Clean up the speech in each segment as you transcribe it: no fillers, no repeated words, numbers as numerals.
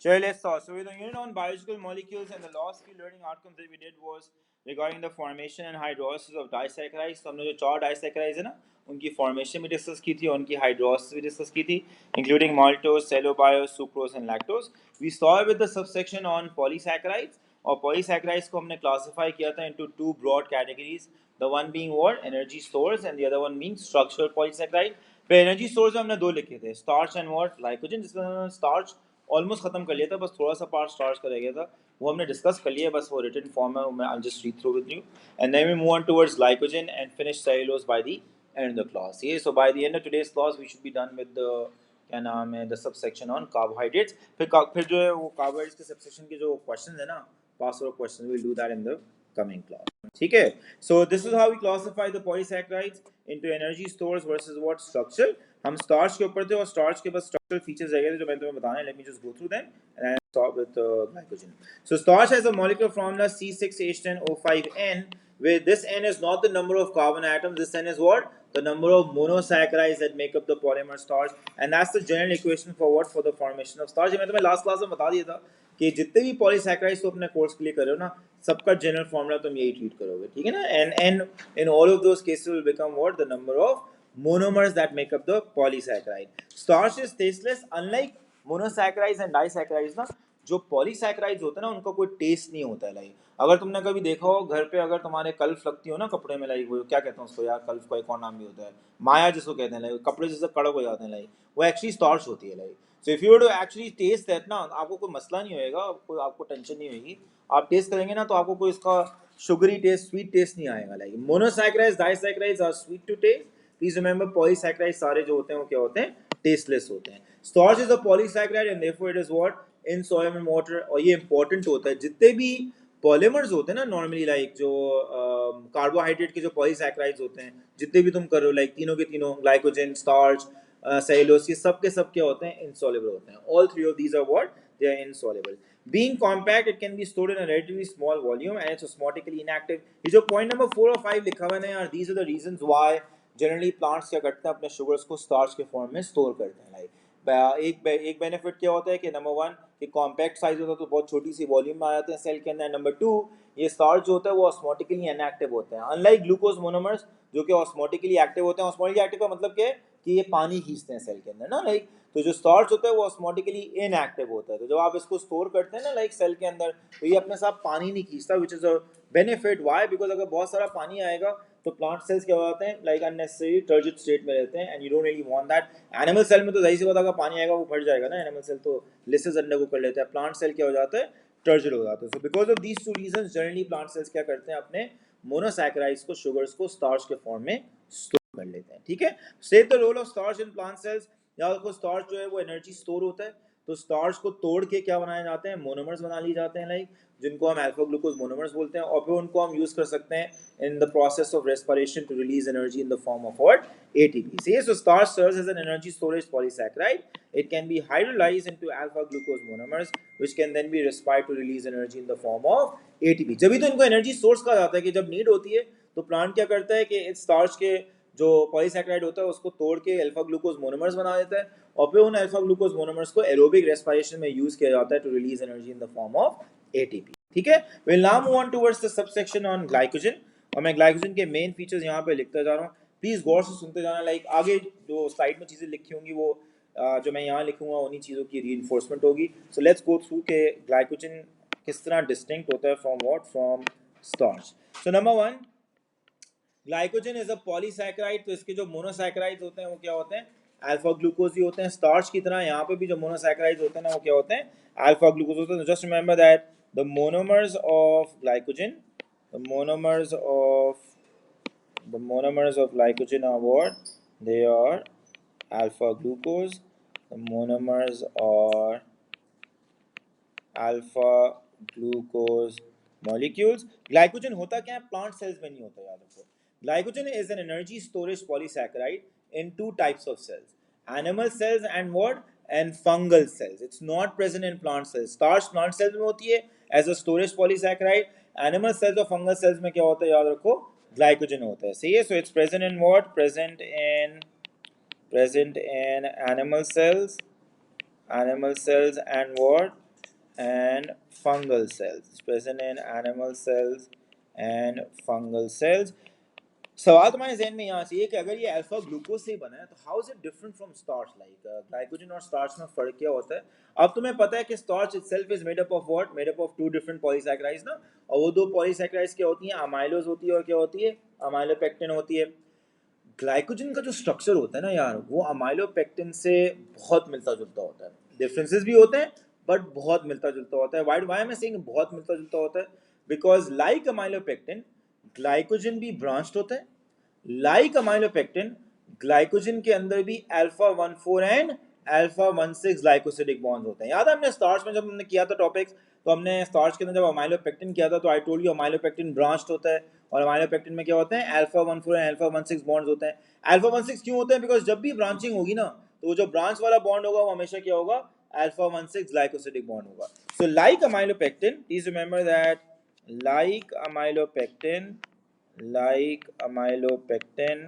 So let's start. So with the unit on biological molecules, and the last few learning outcomes that we did was regarding the formation and hydrolysis of disaccharides. तो हमने जो चार disaccharides है ना, उनकी formation भी discuss की थी और उनकी hydrolysis भी discuss की थी, including maltose, cellobiose, sucrose and lactose. We started with the subsection on polysaccharides. और polysaccharides को हमने classify किया था into two broad categories. The one being what? Energy stores, and the other one being structural polysaccharide. पे energy stores हमने दो लिखे थे, स्टार्च एंड व्हाट, ग्लाइकोजन, जिसमें स्टार्च ऑलमोस्ट खत्म कर लिया था, बस थोड़ा सा पार्ट स्टार्च का रह गया था, वो हमने डिस्कस कर लिया, बस वो रिटन फॉर्म है, मैं I just read through with you and then we move on towards glycogen and finish cellulose by the end of the class. ये so by the end of today's class we should be done with the क्या नाम है the subsection on carbohydrates. फिर जो है वो carbohydrates के subsection के जो क्वेश्चंस है ना, pass out question, we will do that in the coming class. ठीक है, so this is how we classify the polysaccharides into energy stores versus what structure. हम स्टार्च के ऊपर थे और स्टार्च के बस स्ट्रक्चरल फीचर्स रह गए थे जो मैं तुम्हें बताना है। Let me just go through them and I start with glycogen. So starch has a molecular formula C6H10O5N, where this N is not the number of carbon atoms. This N is what? The number of monosaccharides that make up the polymer starch, and that's the general equation for what? For the formation of starch. मैं तुम्हें last class में बता दिया था कि जितने भी polysaccharides तो अपने कोर्स के लिए कर रहे हो ना, सबका जनरल फॉर्मूला तुम यही ट्रीट करोगे, ठीक है ना? And in all of those cases will become what? The number of monomers that make up the polysaccharide. Starch is tasteless, unlike monosaccharides and disaccharides ना, जो पॉलीसैकेराइड्स होते हैं ना उनका कोई टेस्ट नहीं होता है। लाइक अगर तुमने कभी देखा हो घर पे, अगर तुम्हारे कल्फ लगती हो ना कपड़े में, लाइक वो क्या कहते हैं उसको यार, कल्फ का एक और नाम भी होता है, माया जिसको कहते हैं, लाइक कपड़े जैसे कड़क हो जाते हैं, लाइक वो एक्चुअली स्टार्च होती है। Like so if you to actually taste that ना, आपको कोई मसला नहीं होएगा, कोई आपको टेंशन नहीं होगी। आप टेस्ट करेंगे ना तो आपको कोई इसका शुगरी टेस्ट, स्वीट टेस्ट नहीं आएगा। Like monosaccharides, disaccharides are sweet to taste. Please remember polysaccharides सारे जो होते हैं वो क्या होते हैं? टेस्टलेस होते हैं। Starch is a polysaccharide and therefore it is what? insoluble in water। और ये इंपॉर्टेंट होता है, जितने भी पॉलीमर्स होते हैं ना नॉर्मली, लाइक जो कार्बोहाइड्रेट के जो पॉलीसैकेराइड्स होते हैं, जितने भी तुम कर रहे हो, लाइक तीनों के तीनों, ग्लाइकोजन, स्टार्च, सेलुलोज, ये सब के सब क्या होते हैं? इनसॉल्युबल होते हैं। All three of these are what? They are insoluble. Being compact, it can be stored in a relatively small volume and it's osmotically inactive। ये जो पॉइंट नंबर 4 और 5 लिखा हुआ है ना यार, these are the reasons why generally plants क्या करते हैं? अपने शुगर्स को स्टार्च के फॉर्म में स्टोर करते हैं। लाइक एक बेनिफिट क्या होता है कि नंबर वन, कि कॉम्पैक्ट साइज होता है तो बहुत छोटी सी वॉल्यूम में आ जाते हैं सेल के अंदर। नंबर टू, ये स्टार्च जो होता है वो ऑस्मोटिकली इनएक्टिव होते हैं, अनलाइक ग्लूकोज मोनोमर्स जो कि ऑस्मोटिकली एक्टिव होते हैं। ऑस्मोटिकली एक्टिव का मतलब क्या है? कि ये पानी खींचते हैं सेल के अंदर ना। लाइक तो जो स्टार्च होता है वो ऑस्मोटिकली इनएक्टिव होता है, तो जब आप इसको स्टोर करते हैं ना लाइक सेल के अंदर, तो ये अपने साथ पानी नहीं खींचता, which is a benefit. Why? Because अगर बहुत सारा पानी आएगा तो प्लांट सेल्स क्या हो जाते हैं? लाइक अननेसेसरी टर्जिड स्टेट में रहते हैं and you don't really want that. Animal cell में तो जाहिर सी बात, अगर पानी आएगा वो फट जाएगा ना, एनिमल सेल तो लिसिस अंडर को कर लेता है। प्लांट सेल क्या हो जाता है? टर्जिड हो जाता है। So because of these two reasons generally plant cells क्या करते हैं? अपने मोनोसैकेराइड्स को, शुगर्स को स्टार्च के फॉर्म में स्टोर कर लेते हैं। ठीक है, save the role of starch in plant cells. याद रखो स्टार्च जो है वो एनर्जी स्टोर होता है, तो स्टार्च को तोड़ के क्या बनाए जाते हैं? मोनोमर्स बना लिए जाते हैं, लाइक जिनको हम अल्फा ग्लूकोज मोनोमर्स बोलते हैं, और फिर उनको हम यूज कर सकते हैं in the process of respiration to release energy in the form of what? ATP. See, so starch serves as an energy storage polysaccharide. It can be hydrolyzed into alpha glucose monomers, which can then be respired to release energy in the form of ATP. जब भी तो इनको energy source कहा जाता है कि जब need होती है तो प्लांट क्या करता है कि इस स्टार्च के जो पॉलीसैकेराइड होता है उसको तोड़ के अल्फा ग्लूकोज मोनोमर्स बना देता है, और फिर उन अल्फा ग्लूकोज मोनोमर्स को एरोबिक रेस्पिरेशन में यूज किया जाता है to release energy in the form of ATP। ठीक है, we'll now move on towards the subsection on glycogen, और मैं ग्लाइकोजन के मेन फीचर्स यहाँ पे लिखता जा रहा हूँ। प्लीज गौर से सुनते जाना। लाइक आगे जो स्लाइड में चीजें लिखी होंगी वो जो मैं यहाँ लिखूंगा उन्हीं चीज़ों की रीइंफोर्समेंट होगी। सो लेट्स गो थ्रू के ग्लाइकोजन किस तरह डिस्टिंक्ट होता है from what? From starch. So number one, glycogen is a polysaccharide. तो इसके जो मोनोसैकेराइड्स होते हैं वो क्या होते हैं? अल्फा ग्लूकोज ही होते हैं। स्टार्च की तरह यहाँ पे भी जो मोनोसैकेराइड्स होते हैं ना वो क्या होते हैं? अल्फा ग्लूकोज होते हैं। Just remember that the monomers of glycogen, the monomers of glycogen are what? They are alpha glucose. The monomers are alpha glucose molecules. Glycogen होता क्या है? Plant cells में नहीं होता, याद रखो। Glycogen is an energy storage polysaccharide in two types of cells: animal cells and what? And fungal cells. It's not present in plant cells. Starch plant cells में होती है as a storage polysaccharide. Animal cells और fungal cells में क्या होता है? याद रखो, glycogen होता है। सही है। So it's present in what? Present in animal cells and what? and fungal cells. It's present in animal cells and fungal cells. सवाल तुम्हारे जहन में यहाँ से ये कि अगर ये अल्फा ग्लूकोज से ही बना है तो how is it different from starch? Like glycogen और स्टार्च में फर्क क्या होता है? अब तुम्हें पता है कि starch itself is made up of what? Made up of two different polysaccharides ना, और वो दो पॉलीसैकेराइड्स क्या होती हैं? अमाइलोज होती है और क्या होती है? अमाइलोपेक्टिन होती है। ग्लाइकोजन का जो स्ट्रक्चर होता है ना यार, वो अमाइलोपेक्टिन से बहुत मिलता जुलता होता है। डिफरेंसेस भी होते हैं बट बहुत मिलता जुलता होता है। वाई एम आई सेइंग बहुत मिलता जुलता होता है? बिकॉज लाइक अमाइलोपेक्टिन ग्लाइकोजन भी ब्रांच्ड होता है। लाइक अमाइलोपेक्टिन ग्लाइकोजन के अंदर भी alpha 14 and alpha 16 glycosidic bonds होते हैं। याद है हमने स्टार्च में जब हमने किया था टॉपिक्स, तो हमने स्टार्च के अंदर जब अमाइलोपेक्टिन किया था तो I told you amylopectin branched होता है और अमाइलोपेक्टिन में क्या होते हैं? अल्फा 14 एंड अल्फा 16 बॉन्ड्स होते हैं। अल्फा 16 क्यों होते हैं? बिकॉज जब भी ब्रांचिंग होगी ना तो वो जो ब्रांच वाला बॉन्ड होगा वो हमेशा क्या होगा? अल्फा 16 ग्लाइकोसिडिक बॉन्ड होगा। So like amylopectin, please remember that like amylopectin, like amylopectin,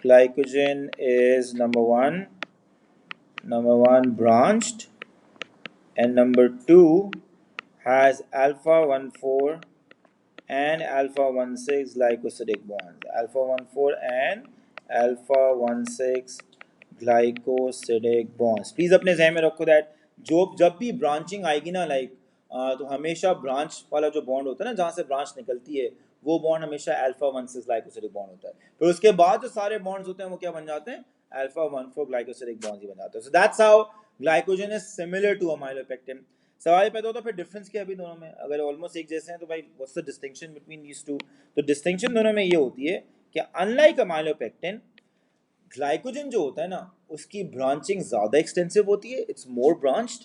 glycogen is number one branched, and number two has alpha 14 and alpha 16 glycosidic bonds. Alpha 14 and alpha 16 glycosidic bonds. Please अपने जहन में रखो that जो जब भी branching आएगी ना, like तो हमेशा ब्रांच वाला जो बॉन्ड होता है ना, जहाँ से ब्रांच निकलती है, वो बॉन्ड हमेशा अल्फा 16 ग्लाइकोसिडिक बॉन्ड होता है। फिर उसके बाद जो सारे बॉन्ड्स होते हैं वो क्या बन जाते हैं? अल्फा 14 ग्लाइकोसिडिक बॉन्ड्स ही बन जाते हैं। So that's how glycogen is similar to amylopectin. सवाल पैदा होता है फिर डिफरेंस क्या है अभी दोनों में? अगर ऑलमोस्ट एक जैसे हैं तो भाई what's the distinction between these two? तो डिस्टिंक्शन दोनों में ये होती है कि अनलाइक अमाइलोपेक्टिन, ग्लाइकोजन जो होता है ना उसकी ब्रांचिंग ज़्यादा एक्सटेंसिव होती है, it's more branched.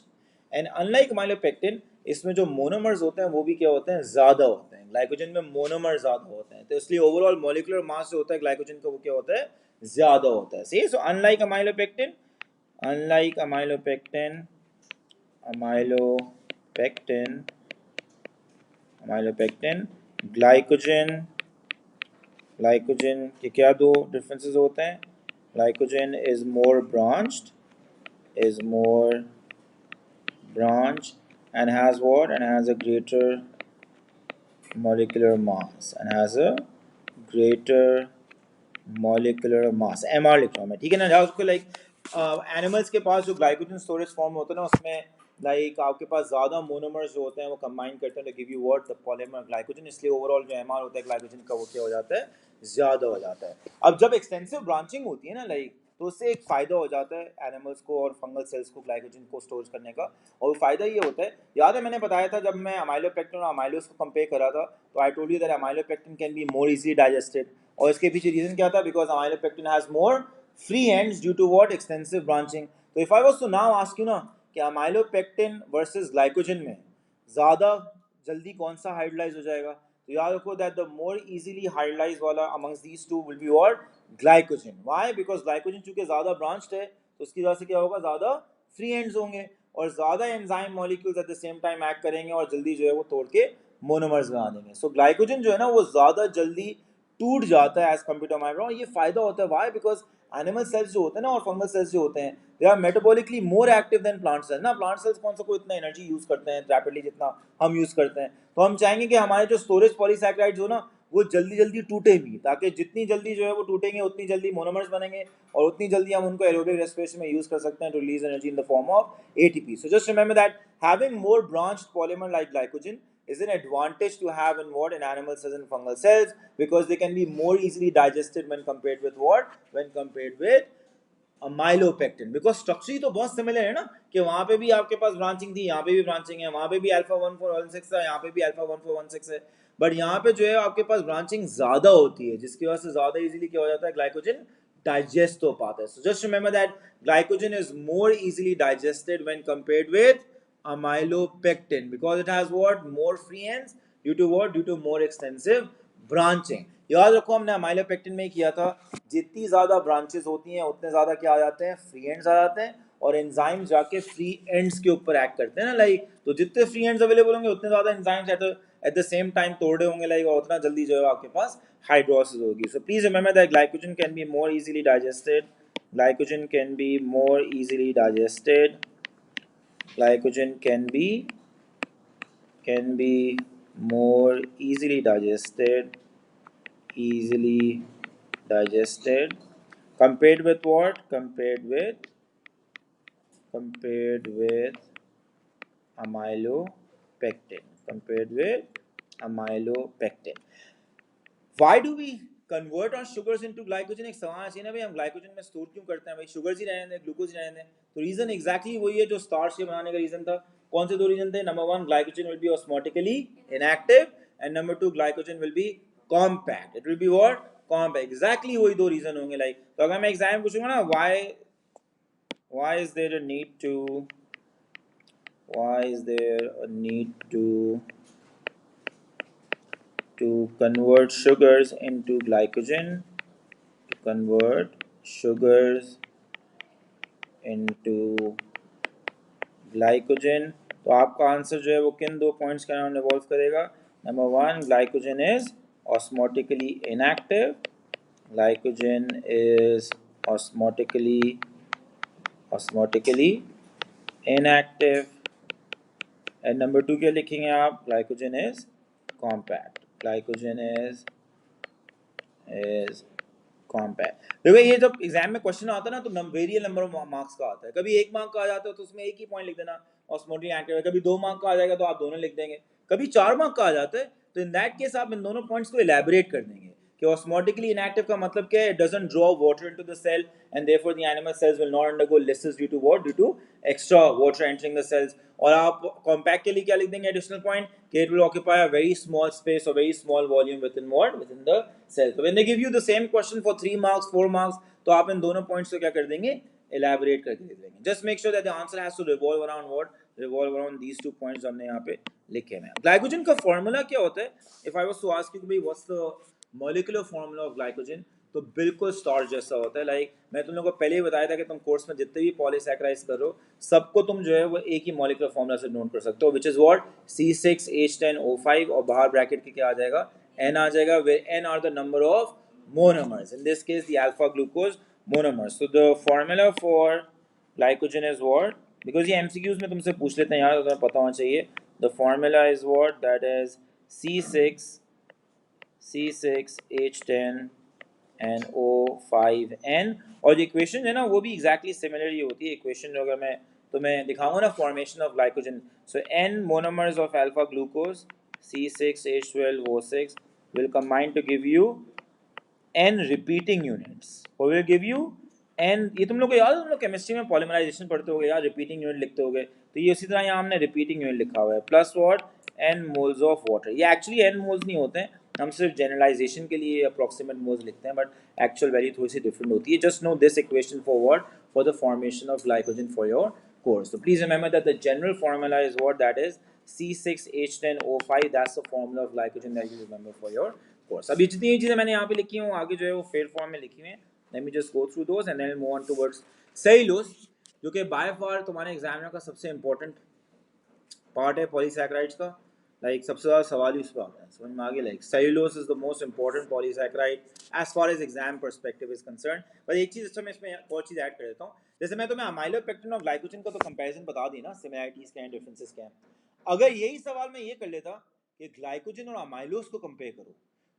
And unlike amylopectin, इसमें जो मोनोमर्स होते हैं वो भी क्या होते हैं? ज़्यादा होते हैं। ग्लाइकोजन में मोनोमर ज़्यादा होते हैं, तो इसलिए ओवरऑल मॉलिक्यूलर मास जो होता है ग्लाइकोजन का वो क्या होता है? ज़्यादा होता है। सही। So unlike amylopectin, amylopectin, glycogen के क्या दो डिफरेंसेस होते हैं? Glycogen is more branched and has what? And has a greater molecular mass MR लिख रहा हूँ मैं, ठीक है ना? उसको लाइक एनिमल्स के पास जो ग्लाइकोजन स्टोरेज फॉर्म होता है ना, उसमें लाइक आपके पास ज़्यादा मोनोमर्स जो होते हैं वो कंबाइन करते हैं तो give you what? The polymer glycogen. इसलिए ओवरऑल जो एमआर होता है ग्लाइकोजन का वो क्या हो जाता है? ज़्यादा हो जाता है। अब जब एक्सटेंसिव ब्रांचिंग होती है ना लाइक, तो उससे एक फ़ायदा हो जाता है एनिमल्स को और फंगल सेल्स को ग्लाइकोजन को स्टोर करने का। और फ़ायदा ये होता है, याद है मैंने बताया था जब मैं अमाइलोपेक्टिन और अमाइलोज को कंपेयर करा था, तो I told you that amylopectin can be more easily digested. और इसके पीछे रीज़न क्या था? Because amylopectin has more free ends due to what? Extensive branching. तो if I was to now ask you ना कि अमाइलोपेक्टिन वर्सेस ग्लाइकोजन में ज़्यादा जल्दी कौन सा हाइड्रोलाइज हो जाएगा, तो याद रखो that the more easily hydrolyse वाला amongst these two will be what? Glycogen. Why? Because glycogen चूंकि ज़्यादा ब्रांच्ड है तो उसकी वजह से क्या होगा? ज़्यादा फ्री एंड्स होंगे और ज़्यादा enzyme molecules at the same time act करेंगे और जल्दी जो है वो तोड़ के मोनोमर्स बना देंगे। सो ग्लाइकोजन जो है ना वो ज़्यादा जल्दी टूट जाता है एज कम्पेयर टू अमाइलोपेक्टिन। ये फ़ायदा होता है। व्हाई? बिकॉज एनिमल सेल्स जो होते हैं ना और फंगल सेल्स जो होते हैं, they are metabolically more active than plant cells ना। प्लांट सेल्स कौन सा कोई इतना एनर्जी यूज़ करते हैं रैपिडली जितना हम यूज़ करते हैं? तो हम चाहेंगे कि हमारे जो स्टोरेज पॉलीसैकेराइड्स हो ना वो जल्दी जल्दी टूटे भी, ताकि जितनी जल्दी जो है वो टूटेंगे उतनी जल्दी मोनोमर्स बनेंगे और उतनी जल्दी हम उनको एरोबिक रेस्पिरेशन में यूज़ कर सकते हैं to release energy in the form of ATP. So just remember that having more branched polymer like glycogen is an advantage to have in what? In animal cells and fungal cells, because they can be more easily digested when compared with what? When compared with amylopectin. Because structure ही तो बहुत similar है ना, कि वहां पे भी आपके पास ब्रांचिंग थी, यहाँ पे भी ब्रांचिंग है, वहां पे भी अल्फा 1416 था, यहाँ पे भी अल्फा 1416 है, बट यहाँ पे जो है आपके पास ब्रांचिंग ज्यादा होती है जिसकी वजह से ज्यादा इजीली क्या हो जाता है? ग्लाइकोजन डाइजेस्ट हो पाता है। So just remember that glycogen is more easily digested when compared with amylopectin because it has what? More free ends due to what? Due to more extensive branching. याद रखो हमने अमाइलोपेक्टिन में किया था, जितनी ज़्यादा ब्रांचेस होती हैं उतने ज़्यादा क्या आ जाते हैं? फ्री एंड्स आ जाते हैं और एंजाइम जाके फ्री एंड्स के ऊपर एक्ट करते हैं ना लाइक। तो जितने फ्री एंड्स अवेलेबल होंगे उतने ज़्यादा enzymes at the same time तोड़े होंगे लाइक, और उतना जल्दी जो है आपके पास हाइड्रोसिस होगी। So please remember that glycogen can be more easily digested Glycogen can be more easily digested. Glycogen can be more easily digested. Easily digested. Compared with what? Compared with amylopectin. Compared with amylopectin. Why do we convert our sugars into glycogen? एक सवाल है ना भाई, हम glycogen में store क्यों करते हैं भाई? शुगर्स ही रहने दें, ग्लूकोज ही रहने दें। तो रीजन एग्जैक्टली वही है जो स्टार्च के बनाने का रीजन था। कौन से दो रीजन थे? Number one, glycogen will be osmotically inactive, and number two, glycogen will be compact. It will be what? Compact. Exactly वही दो रीजन होंगे। लाइक तो अगर मैं एग्जाम पूछूंगा ना, why is there a need to convert sugars into glycogen, to convert sugars into glycogen, तो आपका आंसर जो है वो किन दो पॉइंट्स के अराउंड रिवॉल्व करेगा? Number one, glycogen is osmotically inactive, glycogen is osmotically inactive, and number two क्या लिखेंगे आप? Glycogen is compact, glycogen is compact. देखो ये जब एग्जाम में क्वेश्चन आता है ना, तो वेरियल नंबर ऑफ मार्क्स का आता है। कभी 1 मार्क का आ जाता है तो उसमें एक ही पॉइंट लिख देना ऑस्मोटिकली इनएक्टिव, कभी 2 मार्क का आ जाएगा तो आप दोनों लिख देंगे, कभी 4 मार्क का आ जाता है तो इन दैट केस आप इन दोनों पॉइंट्स को इलैबोरेट कर देंगे कि ऑस्मोटिकली इनएक्टिव का मतलब क्या है? It doesn't draw water into the cell and therefore the animal cells will not undergo lysis due to what? Due to extra water entering the cells. और आप कॉम्पैक्ट के लिए क्या लिख देंगे? एडिशनल पॉइंट कि it will occupy a very small space और very small volume within what? Within the cell. तो when they give you the same question for 3 marks 4 marks, तो आप इन दोनों पॉइंट्स को क्या कर देंगे? इलैबोरेट करके लिख देंगे। Just make sure that the answer has to revolve around what? Revolve around these two points हमने यहाँ पे लिखे हैं। ग्लाइकोजन का फॉर्मूला क्या होता है? If I was to ask you भाई what's the molecular formula of glycogen, तो बिल्कुल स्टार्च जैसा होता है। लाइक मैं तुम लोगों को पहले ही बताया था कि तुम कोर्स में जितने भी पॉलीसैकेराइड्स कर रहे हो, सबको तुम जो है वो एक ही मॉलिक्यूलर फॉर्मूला से नोट कर सकते हो, विच इज व्हाट? C6H10O5, और बाहर ब्रैकेट के क्या आ जाएगा? N आ जाएगा, where N are the number of monomers, in this case the alpha glucose monomers. So the formula for glycogen is what? Because ये MCQs में तुमसे पूछ लेते हैं यार, तो तुम्हें पता होना चाहिए। The formula is what? That is C6H10 and O5N, और ये इक्वेशन है ना वो भी exactly similar ही होती है। इक्वेशन जो अगर मैं तुम्हें दिखाऊंगा ना, formation of glycogen, so N monomers of alpha glucose C6H12O6 will combine to give you N repeating units, or will give you N, ये तुम लोग को याद है, तुम लोग केमिस्ट्री में पॉलीमराइजेशन पढ़ते होगे यार, रिपीटिंग यूनिट लिखते होगे, तो ये उसी तरह यहाँ हमने रिपीटिंग यूनिट लिखा हुआ है, plus what? N moles of water. ये एक्चुअली N मोल्स नहीं होते हैं, हम सिर्फ जनरलाइजेशन के लिए अप्रॉक्सीमेट मोल्स लिखते हैं, बट एक्चुअल वैल्यू थोड़ी सी डिफरेंट होती है। Just know this equation for what? For the formation of glycogen for your course. So please remember that the general formula is what? That is C6H10O5. That's the formula of glycogen that you remember for your course. अब जितनी चीजें मैंने यहाँ पे लिखी हूँ आगे जो है वो फेयर फॉर्म में लिखी हुई हैं। Let me just go through those and then we'll move on towards cellulose, जो कि बाय फार तुम्हारे एग्जामिनर का सबसे इंपॉर्टेंट पार्ट है पॉलीसैकेराइड्स का। लाइक सबसे ज़्यादा सवाल ही उस पर आता है, समझ में आ गया? Like cellulose is the most important polysaccharide as far as exam perspective is concern. पर एक चीज़ अच्छा मैं इसमें और चीज़ ऐड कर देता हूँ, जैसे मैं तुम्हें अमाइलोपेक्टिन और ग्लाइकोजन का तो कंपैरिजन बता दी ना, सिमिलैरिटीज क्या हैं, डिफरेंसेस क्या हैं। अगर यही सवाल मैं ये कर लेता कि ग्लाइकोजन और अमाइलोज को कंपेयर करो,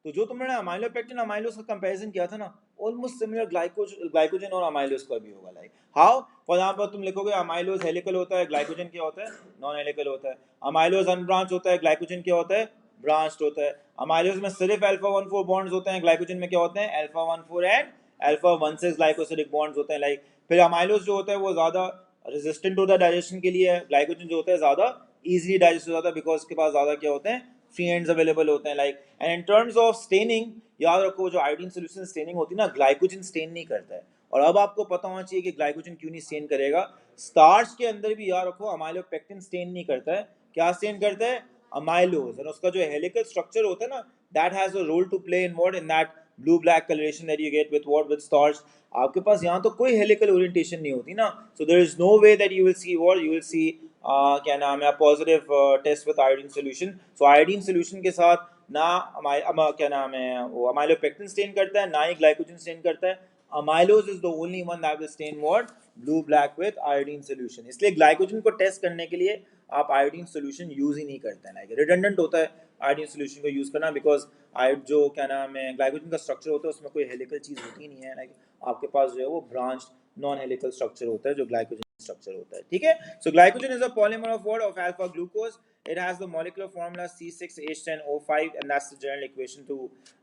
तो जो तुमने अमाइलोपेक्टिन और अमाइलोज का कंपैरिजन किया था ना, ऑलमोस्ट सिमिलर ग्लाइकोजन और अमाइलोज का भी होगा। Like how? फॉर एग्जांपल तुम लिखोगे अमाइलोज हेलिकल होता है, ग्लाइकोजन क्या होता है? नॉन हेलिकल होता है। अमाइलोज अनब्रांच होता है, ग्लाइकोजन क्या होता है? ब्रांच्ड होता है। अमाइलोज में सिर्फ अल्फा 1,4 बॉन्ड्स होते हैं, ग्लाइकोजन में क्या होते हैं? Alpha 1,4 and alpha 1,6 glycosidic bonds होते हैं। लाइक फिर अमाइलोज जो होता है वो ज्यादा रेजिस्टेंट होता है डाइजेशन के लिए, ग्लाइकोजन जो होता है ज्यादा इजीली डाइजेस्ट हो जाता है, बिकॉज उसके पास ज्यादा क्या होते हैं? फ्री एंड्स अवेलेबल होते हैं। Like and in terms of staining, याद रखो जो आयोडीन सॉल्यूशन स्टेनिंग होती है ना, ग्लाइकोजन स्टेन नहीं करता है। और अब आपको पता होना चाहिए कि ग्लाइकोजन क्यों नहीं स्टेन करेगा। स्टार्च के अंदर भी याद रखो अमाइलोपेक्टिन स्टेन नहीं करता है। क्या स्टेन करता है? अमाइलोज। और उसका जो हेलिकल स्ट्रक्चर होता है ना, that has a role to play in what? In that blue black coloration that you get with what? With starch. आपके पास यहाँ तो कोई हेलिकल ओरिएंटेशन नहीं होती ना, so there is no way that you will see what? You will see क्या नाम है, positive test with iodine solution. So iodine solution के साथ ना क्या नाम है वो अमाइलोपेक्टिन स्टेन करता है, ना ही ग्लाइकोजन स्टेन करता है। amylose is the only one that will stain what blue black with iodine solution. इसलिए glycogen को टेस्ट करने के लिए आप iodine solution यूज ही नहीं करते हैं, like redundant होता है iodine solution को यूज करना, because iod जो क्या नाम है glycogen का स्ट्रक्चर होता है उसमें कोई हेलिकल चीज होती नहीं है, like आपके पास जो है वो ब्रांच नॉन हेलिकल स्ट्रक्चर होता है जो ग्लाइकोजन स्ट्रक्चर होता है, ठीक है. So glycogen is a polymer of what, of alpha glucose. It has the molecular formula C6H10O5, and that's the general equation to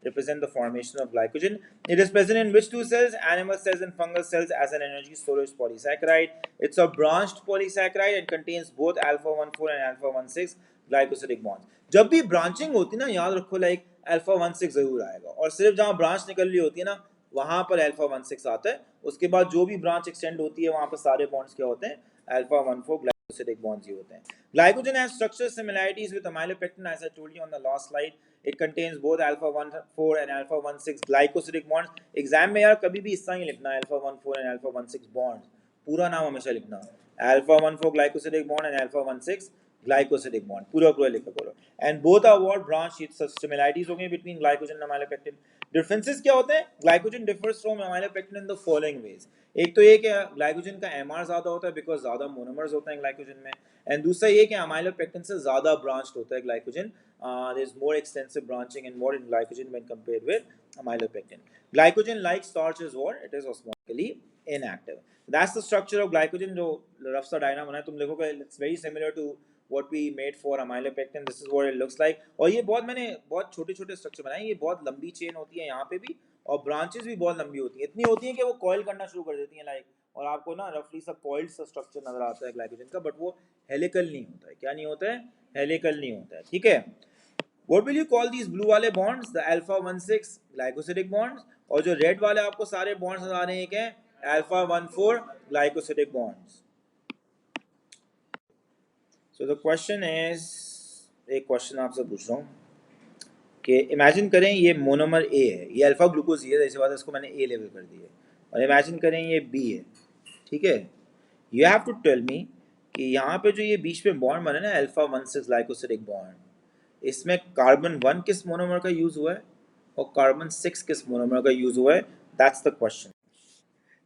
represent the formation of glycogen. It is present in which two cells? Animal cells and fungal cells as an energy storage polysaccharide. It's a branched polysaccharide and contains both alpha 1,4 and alpha 1,6 glycosidic bonds. जब भी branching होती है ना, याद रखो like alpha 1,6 जरूर आएगा, और सिर्फ जहां ब्रांच निकल रही होती है ना वहां पर अल्फा 1,6 आता है. उसके बाद जो भी ब्रांच एक्सटेंड होती है वहां पर सारे बॉन्ड्स क्या होते हैं, अल्फा 1,4 glycosidic bonds ही होते हैं. Glycogen has structural similarities with amylopectin, as I told you on the last slide. It contains both alpha 1,4 and alpha 1,6 glycosidic bonds. Exam में यार कभी भी इतना ही लिखना है, alpha 1,4 and alpha 1,6 bonds, पूरा नाम हमेशा लिखना, alpha 1,4 glycosidic bond and alpha 1,6 glycosidic bond, पूरा लिखा करो. And both are what branch similarities हो गई between glycogen and amylopectin. Differences क्या होते हैं? Glycogen differs from amylopectin in the following veg. एक तो ये कि ग्लाइकोजन का एमआर ज्यादा होता है बिकॉज ज्यादा मोनोमर्स होते हैं ग्लाइकोजन में, एंड दूसरा ये कि amylopectin से ज्यादा ब्रांच्ड होता है glycogen. There is more extensive branching in more in glycogen when compared with amylopectin. Glycogen like starch is what? It is osmotically inactive. That's the structure of glycogen. जो rough सा diagram बना है तुम देखोगे, it's very similar to what we made for amylopectin. This is what it looks like. और ये मैंने बहुत छोटे-छोटे स्ट्रक्चर बनाए. ये बहुत लंबी चेन होती है यहाँ पे भी, और ब्रांचेस भी बहुत लंबी होती हैं. इतनी होती हैं कि वो कॉइल करना शुरू कर देती हैं लाइक, और आपको ना रफली सा कॉइल्ड सा स्ट्रक्चर नजर आता है ग्लाइकोजन का, बट वो हेलिकल नहीं होता है. क्या नहीं होता है? हेलिकल नहीं होता है, ठीक है. What will you call these blue वाले bonds? The alpha 1,6 glycosidic bonds. और जो रेड वाले आपको सारे bonds नजर आ रहे हैं क्या? Alpha 1,4 glycosidic bonds. So the question is, एक क्वेश्चन आपसे पूछ रहा हूँ कि इमेजिन करें ये मोनोमर A है, ये अल्फा ग्लूकोज है, ऐसी बात है, इसको मैंने A लेवल कर दी है, और इमेजिन करें ये B है, ठीक है. You have to tell me कि यहाँ पे जो ये बीच में बॉन्ड बना है ना अल्फा 1,6 ग्लाइकोसिडिक बॉन्ड, इसमें कार्बन 1 किस मोनोमर का यूज हुआ है और कार्बन 6 किस मोनोमर का यूज हुआ है? That's the question.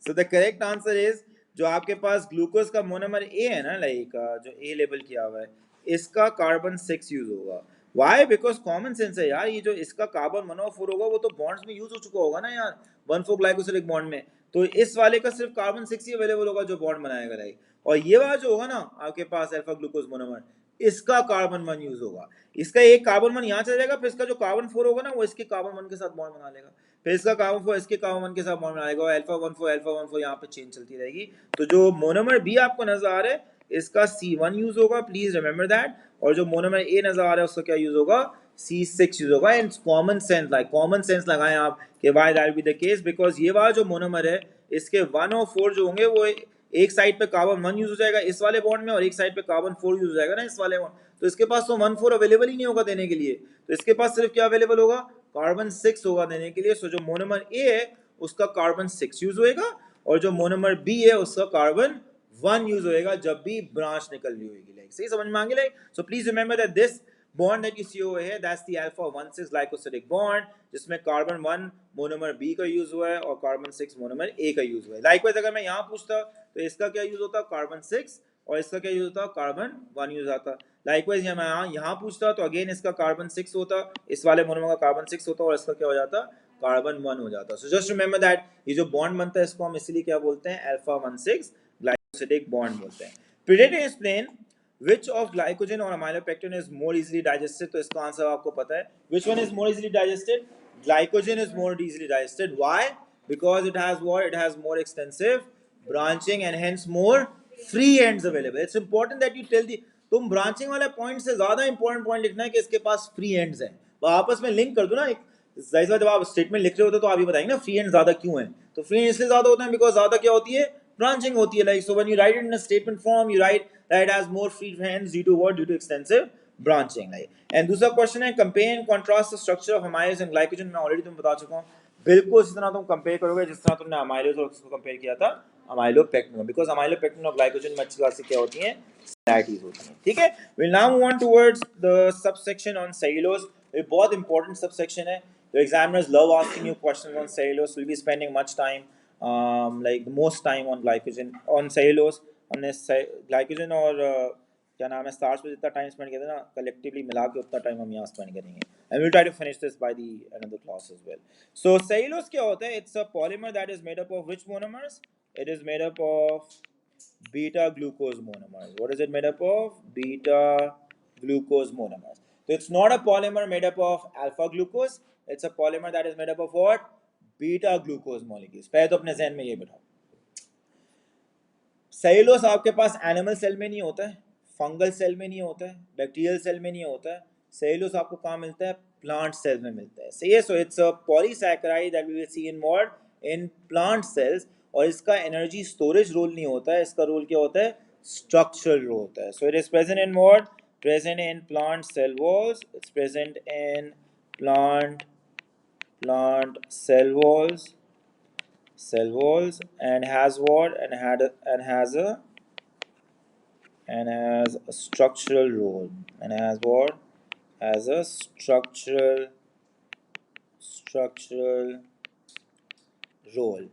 So the correct answer is, जो आपके पास ग्लूकोज का मोनोमर ए है ना, लाइक जो ए लेबल किया हुआ है, इसका कार्बन 6 यूज होगा. वाई? बिकॉज कॉमन सेंस है यार, ये जो इसका कार्बन 1,4 होगा वो तो बॉन्ड्स में यूज हो चुका होगा ना यार 1,4 ग्लाइकोसिलिक बॉन्ड में, तो इस वाले का सिर्फ कार्बन 6 ही अवेलेबल होगा जो बॉन्ड बनाएगा लाइक. और ये वाला जो होगा ना आपके पास अल्फा ग्लूकोज मोनोमर, इसका कार्बन 1 यूज होगा. इसका एक कार्बन 1 यहाँ चला जाएगा, फिर इसका जो कार्बन 4 होगा ना वो इसके कार्बन 1 के साथ बॉन्ड बना लेगा, फिर इसका कार्बन 4 इसके कार्बन 1 के साथ बॉन्ड बनाएगा, और अल्फा 1,4 यहाँ पे चेंज चलती रहेगी. तो जो मोनोमर बी आपको नजर आ रहा है इसका C1 यूज होगा, प्लीज रिमेंबर दैट. और जो मोनोमर ए नजर आ रहा है उसका क्या यूज होगा? C6 यूज होगा. And common sense, like common sense लगाएं आप कि why that be the case, because ये वाला जो मोनोमर है इसके 1 और 4 जो होंगे वो एक साइड पे कार्बन 1 यूज हो जाएगा इस वाले बॉन्ड में, और एक साइड पे कार्बन 4 यूज हो जाएगा ना इस वाले बॉन्ड, तो इसके पास तो 1,4 अवेलेबल ही नहीं होगा देने के लिए. तो इसके पास सिर्फ क्या अवेलेबल होगा? कार्बन 6 होगा देने के लिए. सो जो मोनोमर ए है उसका कार्बन 6 यूज होएगा, और जो मोनोमर बी है उसका कार्बन 1 यूज होएगा जब भी ब्रांच निकल रही होगी. लाइक सही समझ में आ गया like. So please remember that this bond that you see over here, that's the alpha 1,6 glycosidic bond, जिसमें कार्बन 1 मोनोमर B का यूज हुआ है और कार्बन 6 मोनोमर A का यूज हुआ है. लाइकवाइज अगर मैं यहाँ पूछता तो इसका क्या यूज होता? कार्बन 6, और इसका क्या यूज होता? कार्बन 1 यूज आता. लाइकवाइज मैं यहाँ पूछता तो अगेन इसका कार्बन 6 होता, इस वाले मोनोमर का कार्बन 6 होता, और इसका क्या हो जाता? कार्बन 1 हो जाता. सो जस्ट रिमेंबर दैट ये जो बॉन्ड बनता है इसको हम इसीलिए क्या बोलते हैं? अल्फा 1,6 ग्लाइकोसिडिक बॉन्ड बोलते हैं. Predator explain which of glycogen or amylopectin is more easily digested. तो इसका आंसर आपको पता है. Which one is more easily digested? Glycogen is more easily digested. Why? Because it has what? It has more extensive branching and hence more free ends available. It's important that you tell the, तुम branching वाले point से ज्यादा important point लिखना है कि इसके पास free ends हैं. आपस में लिंक कर दो ना. एक जब आप स्टेटमेंट लिख रहे होते तो आप ये बताएंगे ना फ्री एंड ज्यादा क्यों है. तो फ्री एंड इसलिए ज्यादा होते हैं बिकॉज ज्यादा क्या होती है? branching होती है. Like so when you write it in a statement form, you write that it has more free hands due to what? Due to extensive branching. Like, and दूसरा क्वेश्चन है compare and contrast the structure of amylase and glycogen. मैं already तुम बता चुका हूँ. बिल्कुल इसी तरह तुम कंपेयर करोगे जिस तरह तुमने amylase और उसको कंपेयर किया था amylopectin, बिकॉज amylopectin और glycogen में अच्छी खासी क्या होती हैं? similarities होती हैं. ठीक है. We'll now move on towards the subsection on cellulose. ये बहुत important subsection है. The examiners love asking you questions on cellulose. We'll be spending much time like the most time on glycogen, on cellulose, हमने glycogen और क्या नाम है starch पे जितना टाइम स्पेंड किया था ना कलेक्टिवली मिला के उतना टाइम हम यहाँ स्पेंड करेंगे and we'll try to finish this by the another class as well. So cellulose क्या होता है? It's a polymer that is made up of which monomers? It is made up of beta glucose monomers. What is it made up of? Beta glucose monomers. So it's not a polymer made up of alpha glucose. It's a polymer that is made up of what? Beta glucose molecules. पहले तो अपने जहन में ये बिठाओ. Cellulose आपके पास animal cell में नहीं होता है, फंगल सेल में नहीं होता है, बैक्टीरियल सेल में नहीं होता है. सेलुलोज आपको कहाँ मिलता है? प्लांट सेल में मिलता है. सही है. So it's a polysaccharide that we will see in what? In plant cells. और इसका एनर्जी स्टोरेज रोल नहीं होता है, इसका रोल क्या होता है? स्ट्रक्चरल रोल होता है. So it is present in what? Present in plant cell walls. It's present in plant cell walls and has what? And has a structural role. And has what? Has a structural role.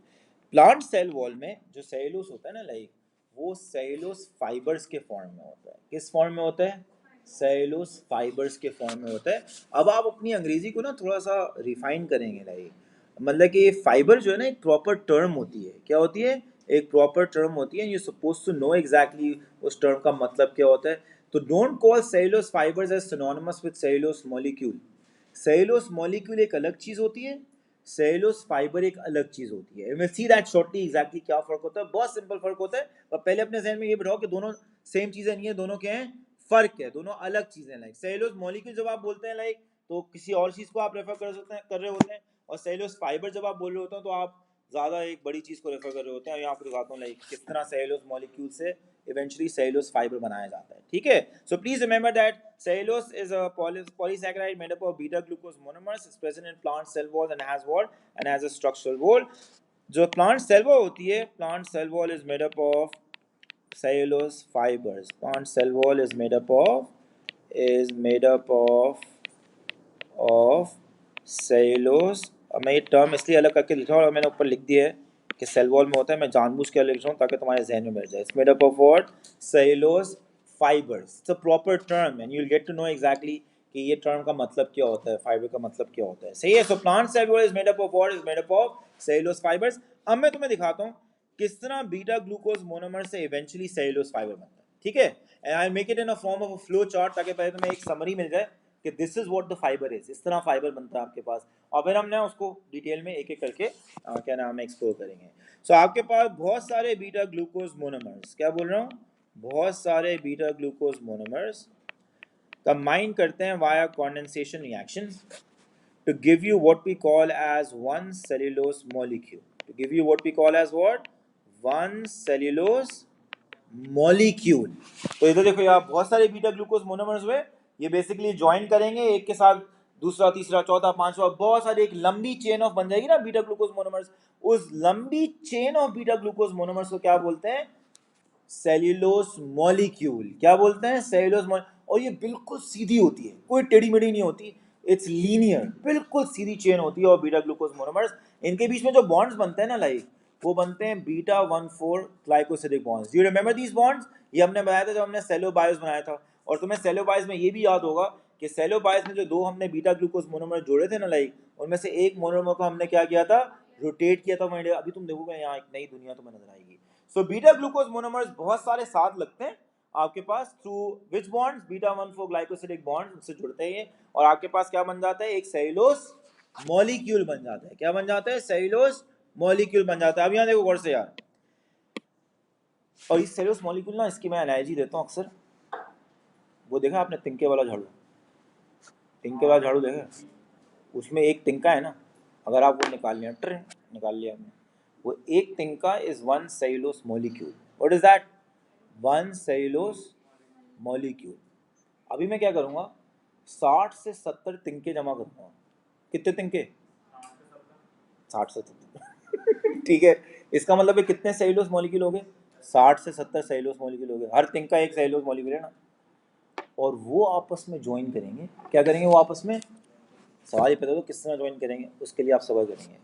Plant cell wall में जो cellulose होता है ना, like वो cellulose fibres के form में होता है. किस फॉर्म में होता है? सेलुलोज फाइबर्स के फॉर्म में होता है. अब आप अपनी अंग्रेजी को ना थोड़ा सा रिफाइन करेंगे. लाइक मतलब कि फाइबर जो है ना एक प्रॉपर टर्म होती है. क्या होती है? एक प्रॉपर टर्म होती है. You suppose to know exactly उस टर्म का मतलब क्या होता है. तो don't call cellulose fibres as synonymous with cellulose molecule. Cellulose molecule एक अलग चीज होती है, सेलुलोज फाइबर एक अलग चीज होती है. Will see that shortly exactly क्या फर्क होता है. बहुत सिंपल फर्क होता है. पर पहले अपने जहन में ये बिठाओ कि दोनों सेम चीजें नहीं है, दोनों क्या हैं? फर्क है, दोनों अलग चीजें. लाइक सेलुलोज मॉलिक्यूल जब आप बोलते हैं लाइक तो किसी और चीज को आप रेफर कर रहे होते हैं. और सेलुलोज फाइबर जब आप बोल रहे होते हैं तो आप ज़्यादा एक बड़ी चीज़ को रेफर कर रहे होते हैं. यहाँ पर दिखाता हूँ लाइक किस तरह सेलुलोज मॉलिक्यूल से इवेंचुअली सेलुलोज फाइबर बनाया जाता है. ठीक है. So please remember that cellulose is a polysaccharide made up of beta glucose monomers. It's present in plant cell walls and has what? And has a structural wall. जो plant cell wall होती है, plant cell wall is made up of cellulose fibers. Plant cell wall is made up of cellulose. अब मैं ये term इसलिए अलग करके लिख रहा हूँ और मैंने ऊपर लिख दिया है कि सेल वॉल में होता है. मैं जानबूझ के लिख रहा हूँ ताकि तुम्हारे जहन में बैठ जाए. It's made up of what? Cellulose fibres. It's a proper term and you will get to know exactly कि ये टर्म का मतलब क्या होता है, फाइबर का मतलब क्या होता है. सही है. So plant cell wall is made up of what? Is made up of cellulose fibres. अब मैं तुम्हें दिखाता हूँ किस तरह बीटा ग्लूकोज मोनोमर से इवेंचुअली सेलुलोज फाइबर बनता है. ठीक है. And I make it in a form of a flow chart ताकि पहले तुम्हें एक समरी मिल जाए कि this is what the fibre is. इस तरह फाइबर बनता है आपके पास. और फिर हमने उसको डिटेल में एक एक करके क्या नाम है एक्सप्लोर करेंगे. सो आपके पास बहुत सारे बीटा ग्लूकोज मोनोमर्स, क्या बोल रहा हूँ, बहुत सारे बीटा ग्लूकोज मोनोमर्स कंबाइन करते हैं via condensation reaction to give you what we call as one cellulose molecule. To give you what we call as what? One cellulose molecule. तो इधर देखो यहाँ बहुत सारे बीटा ग्लूकोज मोनोमर्स हुए. ये बेसिकली ज्वाइन करेंगे एक के साथ दूसरा, तीसरा, चौथा, पांचवा, बहुत सारी एक लंबी चेन ऑफ बन जाएगी ना बीटा ग्लूकोज मोनोमर्स. उस लंबी chain of beta glucose monomers को क्या बोलते हैं? Cellulose molecule. क्या बोलते हैं? Cellulose molecule. और ये बिल्कुल सीधी होती है, कोई टेढ़ी मेढ़ी नहीं होती. इट्स लीनियर, बिल्कुल सीधी चेन होती है. और बीटा ग्लूकोज मोनोमर्स, इनके बीच में जो बॉन्ड्स बनते हैं ना लाइक वो बनते हैं beta 1,4 glycosidic bonds. Do you remember these bonds? ये हमने बनाया था जब हमने सेलोबायोस बनाया था. और तुम्हें सेलोबायोस में ये भी याद होगा कि सेलोबायोस में जो दो हमने बीटा ग्लूकोज मोनोमर जोड़े थे ना लाइक उनमें से एक मोनोमर को हमने क्या किया था? रोटेट किया था. अभी तुम देखोगे यहाँ एक नई दुनिया तुम्हें नजर आएगी. सो बीटा ग्लूकोज मोनोमर्स बहुत सारे साथ लगते हैं आपके pass through which bonds? Beta 1,4 glycosidic bonds, उनसे जुड़ते हैं ये. और आपके पास क्या बन जाता है? एक सेल्यूलोज मॉलिक्यूल बन जाता है. क्या बन जाता है? सेल्यूलोज मॉलिक्यूल बन जाता है. अब यहाँ देखो गौर से यार. और इस सेल्यूलोज मॉलिक्यूल ना, इसकी मैं एनालॉजी देता हूँ अक्सर. वो देखा आपने तिनके वाला झाड़ू? तिनके वाला झाड़ू देखा? उसमें एक तिनका है ना, अगर आप वो निकाल लिया, निकाल लिया हमने, वो एक तिनका is one cellulose molecule. What is that? One cellulose molecule. अभी मैं क्या करूँगा? 60 से 70 तिनके जमा करूँगा. कितने तिनके? 60 से 70. ठीक है. इसका मतलब है कितने सेल्यूलोज मॉलिक्यूल हो गए? 60 से 70 सेल्यूलोज मॉलिक्यूल हो गए. हर तिनका एक सेल्यूलोज मॉलिक्यूल है ना. और वो आपस में ज्वाइन करेंगे. क्या करेंगे वो आपस में? सवाल ये पता तो किस तरह ज्वाइन करेंगे, उसके लिए आप सवाल करेंगे.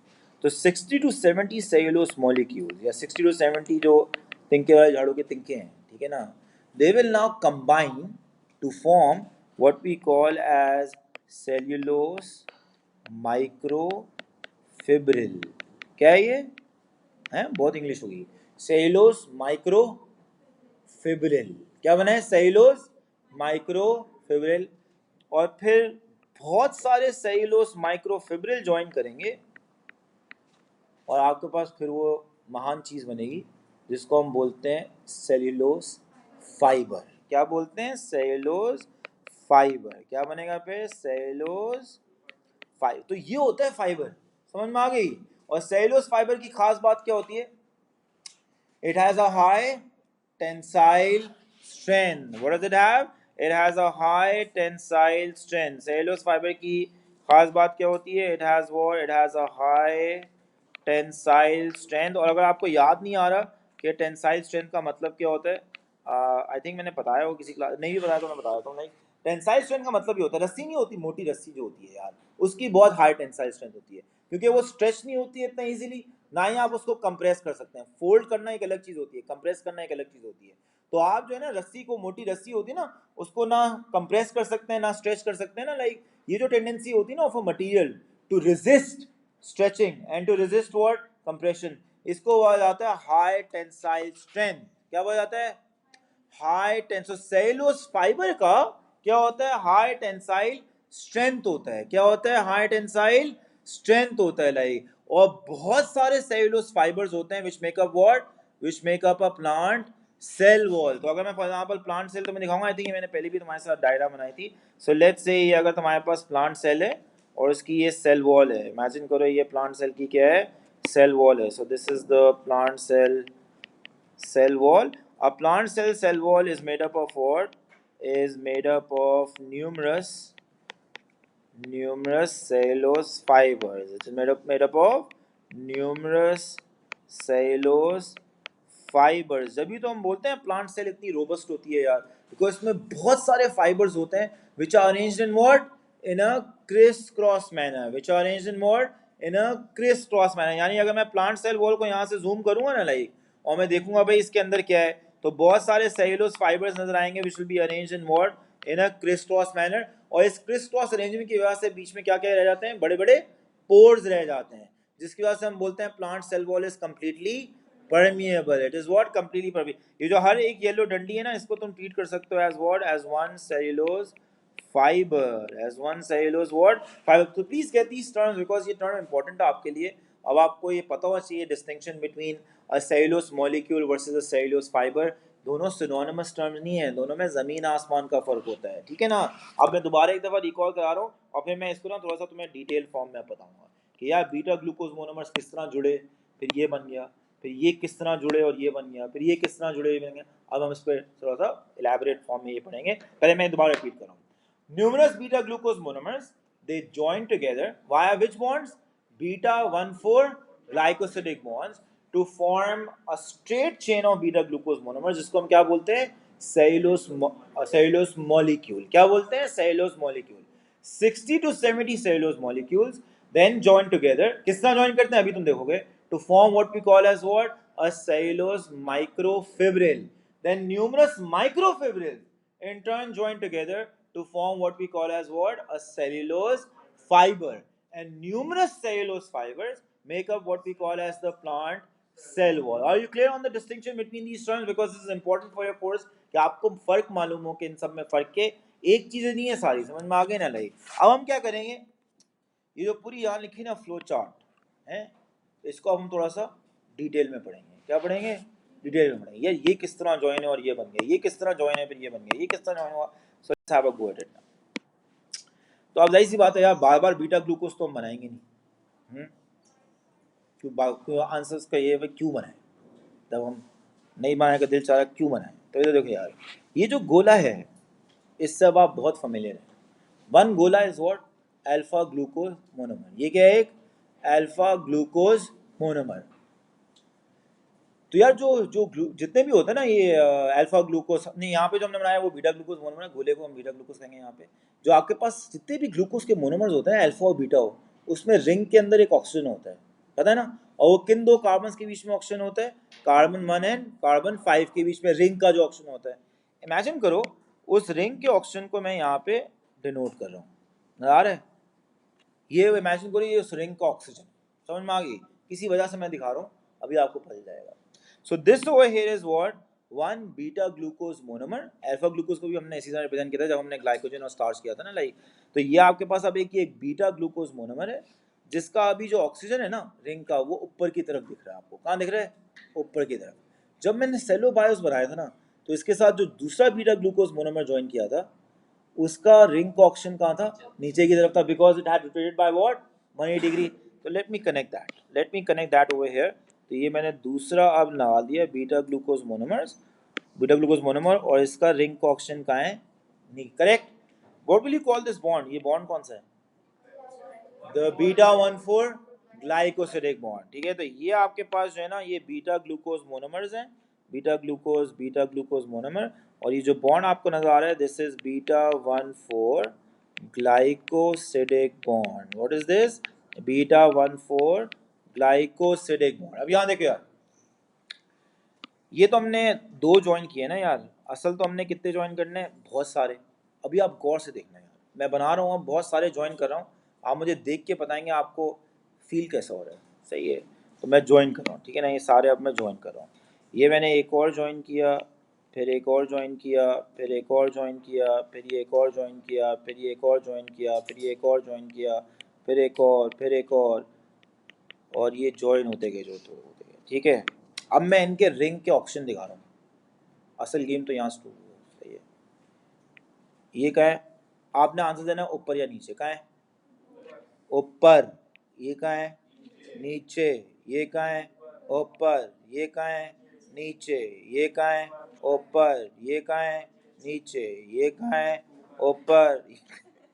तो 60 to 70 सेल्यूलोज मॉलिक्यूल्स या 60 to 70 जो तिनके वाले झाड़ू के तिनके हैं, ठीक है ना, they will now combine to form what we call as cellulose microfibril. क्या है ये? है बहुत इंग्लिश होगी। सेल्यूलोज माइक्रोफिब्रिल क्या बना है? Cellulose microfibril. और फिर बहुत सारे सेल्यूलोज माइक्रोफिब्रिल ज्वाइन करेंगे और आपके पास फिर वो महान चीज बनेगी जिसको हम बोलते हैं सेल्यूलोज फाइबर। क्या बोलते हैं? Cellulose fibre. क्या बनेगा फिर? Cellulose fibre. तो ये होता है फाइबर, समझ में आ गई? और सेल्यूलोज फाइबर की खास बात क्या होती है? It has a high tensile strength. What does it have? It has a high tensile strength. Cellulose fiber की खास बात क्या होती है? It has what? It has a high tensile strength. और अगर आपको याद नहीं आ रहा कि टेंसाइल स्ट्रेंथ का मतलब क्या होता है, आई थिंक मैंने बताया हो किसी क्लास, नहीं भी बताया तो मैं बता देता हूँ। लाइक टेंसाइल स्ट्रेंथ का मतलब ये होता है, रस्सी नहीं होती, मोटी रस्सी जो होती है यार, उसकी बहुत हाई टेंसाइल स्ट्रेंथ होती है क्योंकि वो स्ट्रेच नहीं होती है इतना इजीली, ना ही आप उसको कंप्रेस कर सकते हैं। फोल्ड करना एक अलग चीज होती है, कंप्रेस करना एक अलग चीज होती है। तो आप जो है ना रस्सी को, मोटी रस्सी होती है ना, उसको ना कंप्रेस कर सकते हैं ना स्ट्रेच कर सकते हैं ना। लाइक ये जो टेंडेंसी होती है ना of a material to resist stretching and to resist what? Compression, इसको बोला जाता है हाई टेंसाइल स्ट्रेंथ। क्या बोला जाता है? High tensile. सेल्यूलोज फाइबर का क्या होता है? हाई टेंसाइल स्ट्रेंथ होता है। क्या होता है? हाई टेंसाइल स्ट्रेंथ होता है। लाइक और बहुत सारे सेल्यूलोज फाइबर्स होते हैं which make up what? Which make up a plant cell wall. तो अगर मैं फॉर एग्जांपल प्लांट सेल तो मैं दिखाऊंगा, आई थिंक मैंने पहले भी तुम्हारे साथ डायग्राम बनाई थी। सो लेट्स से अगर तुम्हारे पास प्लांट सेल है और उसकी ये सेल वॉल है, इमेजिन करो ये प्लांट सेल की क्या है? सेल वॉल है। So this is the plant cell wall. A plant cell wall is made up of what? Is made up of numerous cellulose fibers. It is made up of numerous cellulose fibers. जब भी तो हम बोलते हैं plant cell इतनी robust होती है यार, बिकॉज इसमें बहुत सारे फाइबर्स होते हैं which are arranged in what? In a criss-cross manner. Which are arranged in what? In a criss-cross manner. यानी अगर मैं प्लांट सेल वॉल को यहाँ से जूम करूंगा ना लाइक, और मैं देखूंगा भाई इसके अंदर क्या है, तो बहुत सारे सेल्यूलोज फाइबर्स नजर आएंगे which will be arranged in what? In a criss-cross manner. और इस criss-cross अरेंजमेंट की वजह से बीच में क्या क्या रह जाते हैं? बड़े बड़े पोर्स रह जाते हैं, जिसकी वजह से हम बोलते हैं plant cell wall is completely permeable. It is what? Completely permeable. ये जो हर एक येलो डंडी है ना, इसको तुम ट्रीट कर सकते हो as what? As one cellulose fibre. As one cellulose what? Fibre. तो please get these terms because ये टर्म इंपॉर्टेंट है आपके लिए। अब आपको ये पता होना चाहिए distinction between a cellulose molecule versus a cellulose fibre. दोनों सिनोनिमस टर्म्स नहीं है, दोनों में जमीन आसमान का फर्क होता है, ठीक है ना। अब मैं दोबारा एक दफा रिकॉल करा रहा हूँ और फिर मैं इसको ना थोड़ा सा तुम्हें डिटेल फॉर्म में बताऊंगा कि यार बीटा ग्लूकोज मोनोमर्स किस तरह जुड़े, फिर ये बन गया, फिर ये किस तरह जुड़े और ये बन गया, फिर ये किस तरह जुड़े बन गया। अब हम इस पर थोड़ा सा इलेबोरेट फॉर्म में ये पढ़ेंगे। पहले मैं दोबारा रिपीट कर रहा हूँ। Numerous beta glucose monomers, they join together via which bonds? Beta 1,4 glycosidic bonds to form a straight chain of beta glucose monomers, जिसको हम क्या बोलते हैं? cellulose molecule। क्या बोलते हैं? cellulose molecule। 60 to 70 cellulose molecules then join together। किस तरह join करते हैं अभी तुम देखोगे, to form what we call as what? A cellulose microfibril। Then numerous microfibrils in turn join together to form what we call as what? A cellulose fiber। And numerous cellulose fibers make up what we call as the plant cell wall। Are you clear on the distinction between these terms? Because this is important for your course कि आपको फर्क मालूम हो कि इन सब में फर्क के, एक चीज नहीं है सारी, समझ में आ गई ना। लाइक अब हम क्या करेंगे, ये जो पूरी यहाँ लिखी ना फ्लो चार्ट है, इसको हम थोड़ा सा डिटेल में पढ़ेंगे। क्या पढ़ेंगे? डिटेल में पढ़ेंगे। यार ये किस तरह ज्वाइन है और ये बन गया, ये किस तरह ज्वाइन है फिर ये बन गया, ये किस तरह ज्वाइन हुआ। So let's have a go at it. तो अब जाहिर सी बात है यार, बार बार बीटा ग्लूकोज तो हम बनाएंगे नहीं। क्यों? आंसर्स का ये क्यों बनाए, तब हम नहीं बनाने का दिल चाह रहा क्यों बनाए। तो ये देखो यार, ये जो गोला है इससे अब आप बहुत फेमिलियर हैं। वन गोला is what? Alpha glucose monomer. ये क्या है? एक अल्फा ग्लूकोज मोनोमर। तो यार जो जितने भी होते हैं ना ये अल्फा ग्लूकोज, नहीं यहाँ पे जो हमने बनाया वो बीटा ग्लूकोज मोनोमर है, गोले को हम बीटा ग्लूकोज कहेंगे। यहाँ पे जो आपके पास जितने भी ग्लूकोज के मोनोमर्स होते हैं अल्फा और बीटा हो, उसमें रिंग के अंदर एक ऑक्सीजन होता है। पता है ना। और वो किन दो कार्बन के बीच में ऑक्सीजन होता है, कार्बन 1 एंड कार्बन 5 के बीच में रिंग का जो ऑक्सीजन होता है। इमेजिन करो उस रिंग के ऑक्सीजन को मैं यहाँ पे डिनोट कर रहा हूँ, नजर आ रहा है। ये इमेजिन करो ये उस रिंग का ऑक्सीजन, समझ में आ गई, किसी वजह से मैं दिखा रहा हूँ, अभी आपको पता जाएगा। So this over here is what, 1 beta glucose monomer. Alpha glucose को भी हमने इसी तरह रिप्रेजेंट किया था जब हमने ग्लाइकोजन और स्टार्च किया था ना, लाइक। तो ये आपके पास अब एक बीटा ग्लूकोज मोनोमर है, जिसका अभी जो ऑक्सीजन है ना रिंग का, वो ऊपर की तरफ दिख रहा है आपको। कहाँ दिख रहा है, ऊपर की तरफ। जब मैंने सेलो बायोस बनाया था ना, तो इसके साथ जो दूसरा बीटा ग्लूकोज मोनोमर ज्वाइन किया था, उसका रिंग का ऑक्सीजन कहाँ था, नीचे की तरफ था, because it had rotated by what, 180 degree. तो let me connect that over here. तो ये मैंने दूसरा अब लगा दिया बीटा ग्लूकोज मोनोमर, और इसका रिंग का ऑक्सीजन कहाँ है, नहीं correct. What will you call this bond, ये बॉन्ड कौन सा है, द बीटा 1,4 ग्लाइकोसिडिक बॉन्ड, ठीक है। तो ये आपके पास जो है ना, ये बीटा ग्लूकोज मोनोमर्स हैं, बीटा ग्लूकोज मोनोमर। और ये जो बॉन्ड आपको नजर आ रहा है, this is beta 1,4 glycosidic bond. What is this, beta 1,4 glycosidic bond. अब यहाँ देखो यार, ये तो हमने 2 ज्वाइन किए ना यार, असल तो हमने कितने ज्वाइन करने हैं, बहुत सारे। अभी आप गौर से देखना यार, मैं बना रहा हूँ, बहुत सारे ज्वाइन कर रहा हूँ, आप मुझे देख के बताएंगे आपको फील कैसा हो रहा है, सही है। तो मैं ज्वाइन कर रहा हूँ, ठीक है ना, ये सारे अब मैं ज्वाइन कर रहा हूँ। ये मैंने एक और ज्वाइन किया, फिर एक और ज्वाइन किया, फिर एक और ज्वाइन किया, फिर ये एक और ज्वाइन किया, फिर ये एक और ज्वाइन किया, फिर ये एक और ज्वाइन किया, फिर एक और, फिर एक और ये ज्वाइन होते गए, जो होते गए, ठीक है। अब मैं इनके रिंग के ऑप्शन दिखा रहा हूँ, असल गेम तो यहाँ से सही है। ये क्या है, आपने आंसर देना है ऊपर या नीचे। कहाँ है, ऊपर। ये कहाँ है, नीचे। ये कहाँ है, ऊपर। ये कहाँ है, नीचे। ये कहाँ है, ऊपर। ये कहाँ है, नीचे। ये कहाँ है, ऊपर।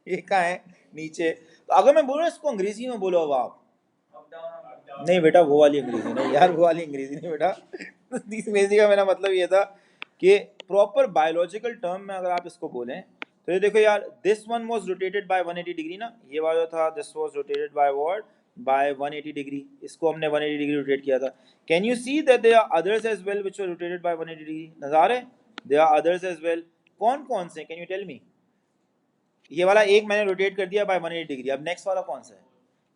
ये कहाँ है, नीचे। तो अगर मैं बोलूँ इसको अंग्रेजी में बोलो अब आप, नहीं बेटा वो वाली अंग्रेजी नहीं यार, वो वाली अंग्रेजी नहीं बेटा। इस अंग्रेजी का मेरा मतलब ये था कि प्रॉपर बायोलॉजिकल टर्म में अगर आप इसको बोलें, तो ये देखो यार, this one was rotated by 180 degree ना, ये वाला था, this was rotated by what, by 180 degree. इसको हमने 180 डिग्री रोटेट किया था। Can you see that there are others as well which were rotated by 180 degree, नजर आ रहे हैं, there are others as well. कौन कौन से, कैन यू टेल मी। ये वाला एक मैंने रोटेट कर दिया बाय 180 डिग्री, अब नेक्स्ट वाला कौन सा है,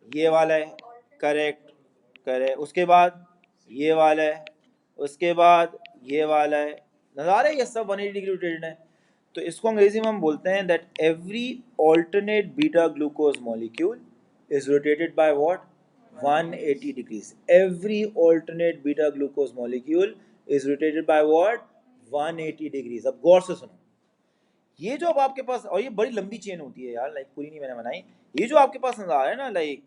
ये वाला है, करेक्ट करेक्ट। उसके बाद ये वाला है, उसके बाद ये वाला है, नजर आ रहा है, ये सब 180 डिग्री रोटेटेड है। तो इसको अंग्रेजी में हम बोलते हैं that every alternate beta glucose molecule is rotated by what, 180 degrees. Every alternate beta glucose molecule is rotated by what, 180 degrees. अब गौर से सुनो, ये जो अब आपके पास, और ये बड़ी लंबी चेन होती है यार, लाइक पूरी नहीं मैंने बनाई, ये जो आपके पास नजर आ रहा है ना, लाइक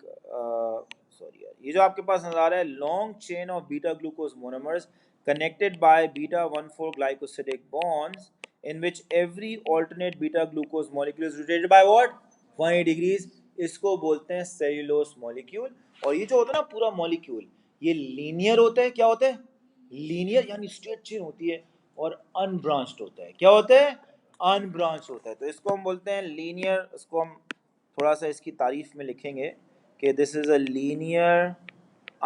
सॉरी यार, ये जो आपके पास नजर आ रहा है, long chain of beta glucose monomers connected by beta 1,4 glycosidic bonds in which every alternate beta glucose molecule is rotated by what, 180 degrees। इसको बोलते हैं सेल्यूलोस मॉलिक्यूल। और ये जो होता है ना पूरा मॉलिक्यूल, ये लीनियर होता है। क्या होता है, लीनियर यानी स्ट्रेट चेन होती है, और अनब्रांच्ड होता है। क्या होता है, अनब्रांच होता है। तो इसको हम बोलते हैं लीनियर। इसको हम थोड़ा सा इसकी तारीफ में लिखेंगे कि this is a linear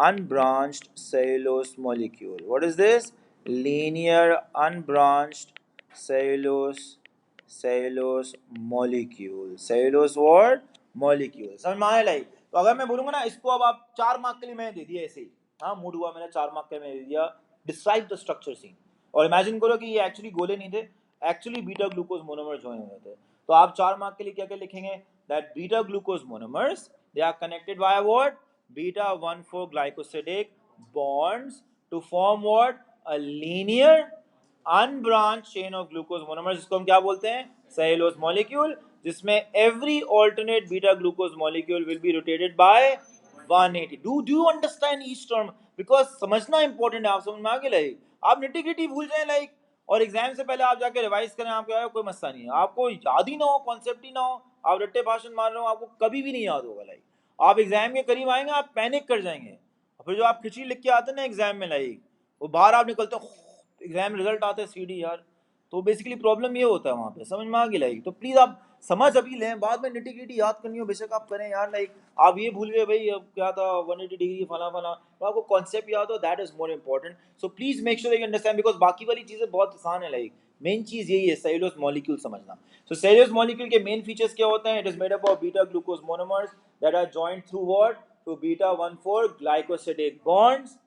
unbranched cellulose molecule. What is this? Linear unbranched cellulose molecule. Cellulose what? Molecule. समझ में आया लाइक। तो अगर मैं बोलूंगा ना इसको, अब आप 4 मार्क के लिए मैंने दे दिया ऐसे ही, हाँ मूड हुआ मैंने 4 मार्क के लिए मैंने दे दिया, डिस्क्राइब द स्ट्रक्चर सीन। और इमेजिन करो कि ये एक्चुअली गोले नहीं थे, actually beta glucose monomer join हुए थे। तो आप 4 मार्क के लिए क्या क्या लिखेंगे, that beta glucose monomers they are connected by what, beta 1,4 glycosidic bonds to form what, a linear unbranched chain of glucose monomers, जिसको हम क्या बोलते हैं, cellulose molecule, जिसमें every alternate beta glucose molecule will be rotated by 180। do you understand each term, because समझना important है। आप समझ में आ गया लाइक, आप निटी ग्रिटी भूल जाए लाइक, और एग्जाम से पहले आप जाके रिवाइज करें, आपको आया कोई मसला नहीं है, आपको याद ही ना हो, कॉन्सेप्ट ही ना हो, आप रट्टे भाषण मार रहे हो, आपको कभी भी नहीं याद होगा लाइक। आप एग्जाम के करीब आएंगे, आप पैनिक कर जाएंगे, और फिर जो आप खिचड़ी लिख के आते हैं ना एग्जाम में लाइक, वो बाहर आप निकलते हो, एग्जाम रिजल्ट आते हैं सीडी यार, तो बेसिकली प्रॉब्लम ये होता है वहाँ पे, समझ में आ गई लाइक। तो प्लीज आप समझ अभी लें, बाद में निटी-ग्रिटी याद करनी हो बेशक आप करें यार, लाइक आप ये भूल गए भाई अब क्या था 180 डिग्री फला फला, तो आपको कॉन्सेप्ट याद हो, that is more important. So please make sure you understand, because बाकी वाली चीजें बहुत आसान है, लाइक मेन चीज यही है सेल्यूलोज मॉलिक्यूल समझना। सो सेल्यूलोज मॉलिक्यूल के मेन फीचर्स क्या होते हैं? It is made up of beta glucose monomers that are joined through what? Through beta 1,4 glycosidic bonds.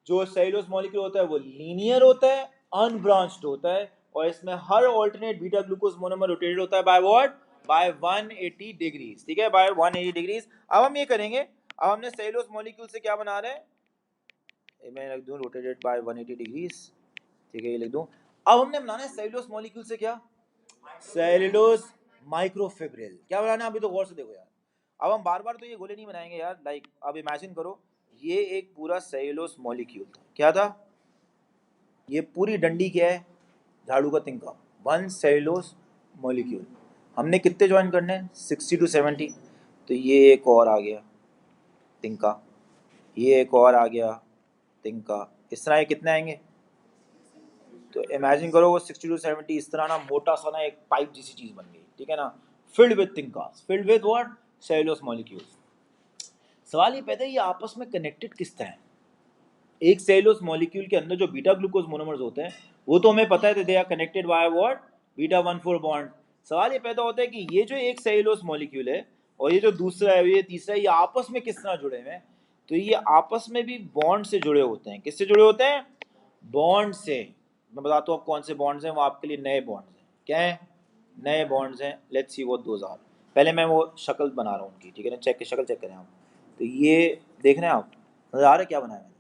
जो सेल्यूलोज मॉलिक्यूल होता है वो लीनियर होता है, अनब्रांच्ड होता है, और इसमें हर alternate beta glucose monomer rotated होता है बाय व्हाट? बाय 180 डिग्रीज, ठीक है, बाय 180 डिग्रीज। अब हम ये करेंगे, अब हमने सेल्यूलोज मॉलिक्यूल से क्या बना रहे हैं, मैं लिख दूं रोटेटेड बाय 180 डिग्रीज, ठीक है, ये लिख दूं। अब हमने बनाना है सेल्यूलोज मॉलिक्यूल से क्या? Cellulose microfibril. क्या बनाना है अभी तो गौर से देखो यार। अब हम बार बार तो ये गोले नहीं बनाएंगे यार, लाइक अब इमेजिन करो ये एक पूरा सेल्यूलोज मॉलिक्यूल था, क्या था? ये पूरी डंडी क्या है? झाड़ू का तिनका, वन सेल्यूलोज मॉलिक्यूल। हमने कितने ज्वाइन करने हैं? 60 to 70। तो ये एक और आ गया तिनका, ये एक और आ गया तिनका, इस तरह ये कितने आएंगे? तो इमेजिन करो वो 60 to 70 इस तरह ना मोटा सा ना एक पाइप जैसी चीज बन गई, ठीक है ना, फिल्ड विद तिनकास, filled with what? Cellulose molecules. सवाल ये पैदा है ये आपस में कनेक्टेड किस तरह है? एक सेल्यूलोज मॉलिक्यूल के अंदर जो बीटा ग्लूकोज मोनोमर्स होते हैं वो तो हमें पता है they are connected by what? Beta 1,4 bond. सवाल ये पैदा होता है कि ये जो एक सेल्यूलोज मॉलिक्यूल है और ये जो दूसरा है, ये तीसरा है, ये आपस में किस तरह जुड़े हुए हैं? तो ये आपस में भी बॉन्ड से जुड़े होते हैं। किससे जुड़े होते हैं? बॉन्ड से। मैं बताता हूँ कौन से बॉन्ड्स हैं, वो आपके लिए नए बॉन्ड्स हैं। क्या है? नए बॉन्ड्स हैं। Let's see what those are. पहले मैं वो शक्ल बना रहा हूँ उनकी, ठीक है ना, चेक शक्ल चेक करें आप। तो ये देख रहे हैं आप, नजर आ रहा है क्या बनाया मैंने?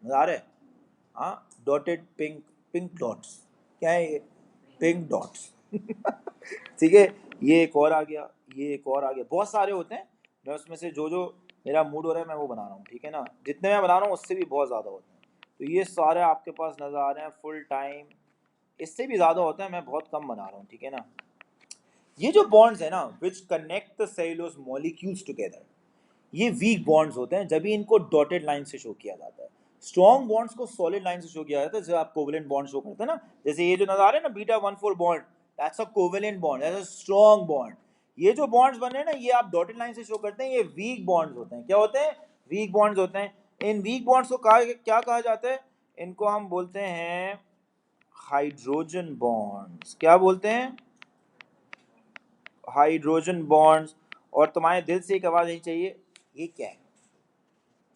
नजर आ रहा है? हाँ, डॉटेड पिंक, पिंक डॉट्स। क्या है ये? Pink dots. ठीक है, ये एक और आ गया, ये एक और आ गया, बहुत सारे होते हैं। मैं उसमें से जो जो मेरा मूड हो रहा है मैं वो बना रहा हूँ, ठीक है ना। जितने मैं बना रहा हूँ उससे भी बहुत ज़्यादा होते हैं। तो ये सारे आपके पास नज़र आ रहे हैं फुल टाइम, इससे भी ज़्यादा होता है, मैं बहुत कम बना रहा हूँ, ठीक है ना। ये जो बॉन्ड्स है ना which connect the cellulose molecules together, ये वीक बॉन्ड्स होते हैं जब भी इनको डॉटेड लाइन से शो किया जाता है। स्ट्रॉन्ग बॉन्ड्स को सॉलिड लाइन से शो किया जाता है, जैसे आप कोवेलेंट बॉन्ड शो करते हैं ना, जैसे ये जो नजर आ रहे हैं ना beta 1,4 bond, that's a covalent bond, that's a strong bond. ये जो बॉन्ड्स बन रहे हैं ना ये आप डॉटेड लाइन से शो करते हैं, ये वीक बॉन्ड्स होते हैं। क्या होते हैं? वीक बॉन्ड्स होते हैं। इन वीक बॉन्ड्स को क्या कहा जाता है? इनको हम बोलते हैं हाइड्रोजन बॉन्ड्स। क्या बोलते हैं? Hydrogen bonds. और तुम्हारे दिल से एक आवाज आनी चाहिए, ये क्या है?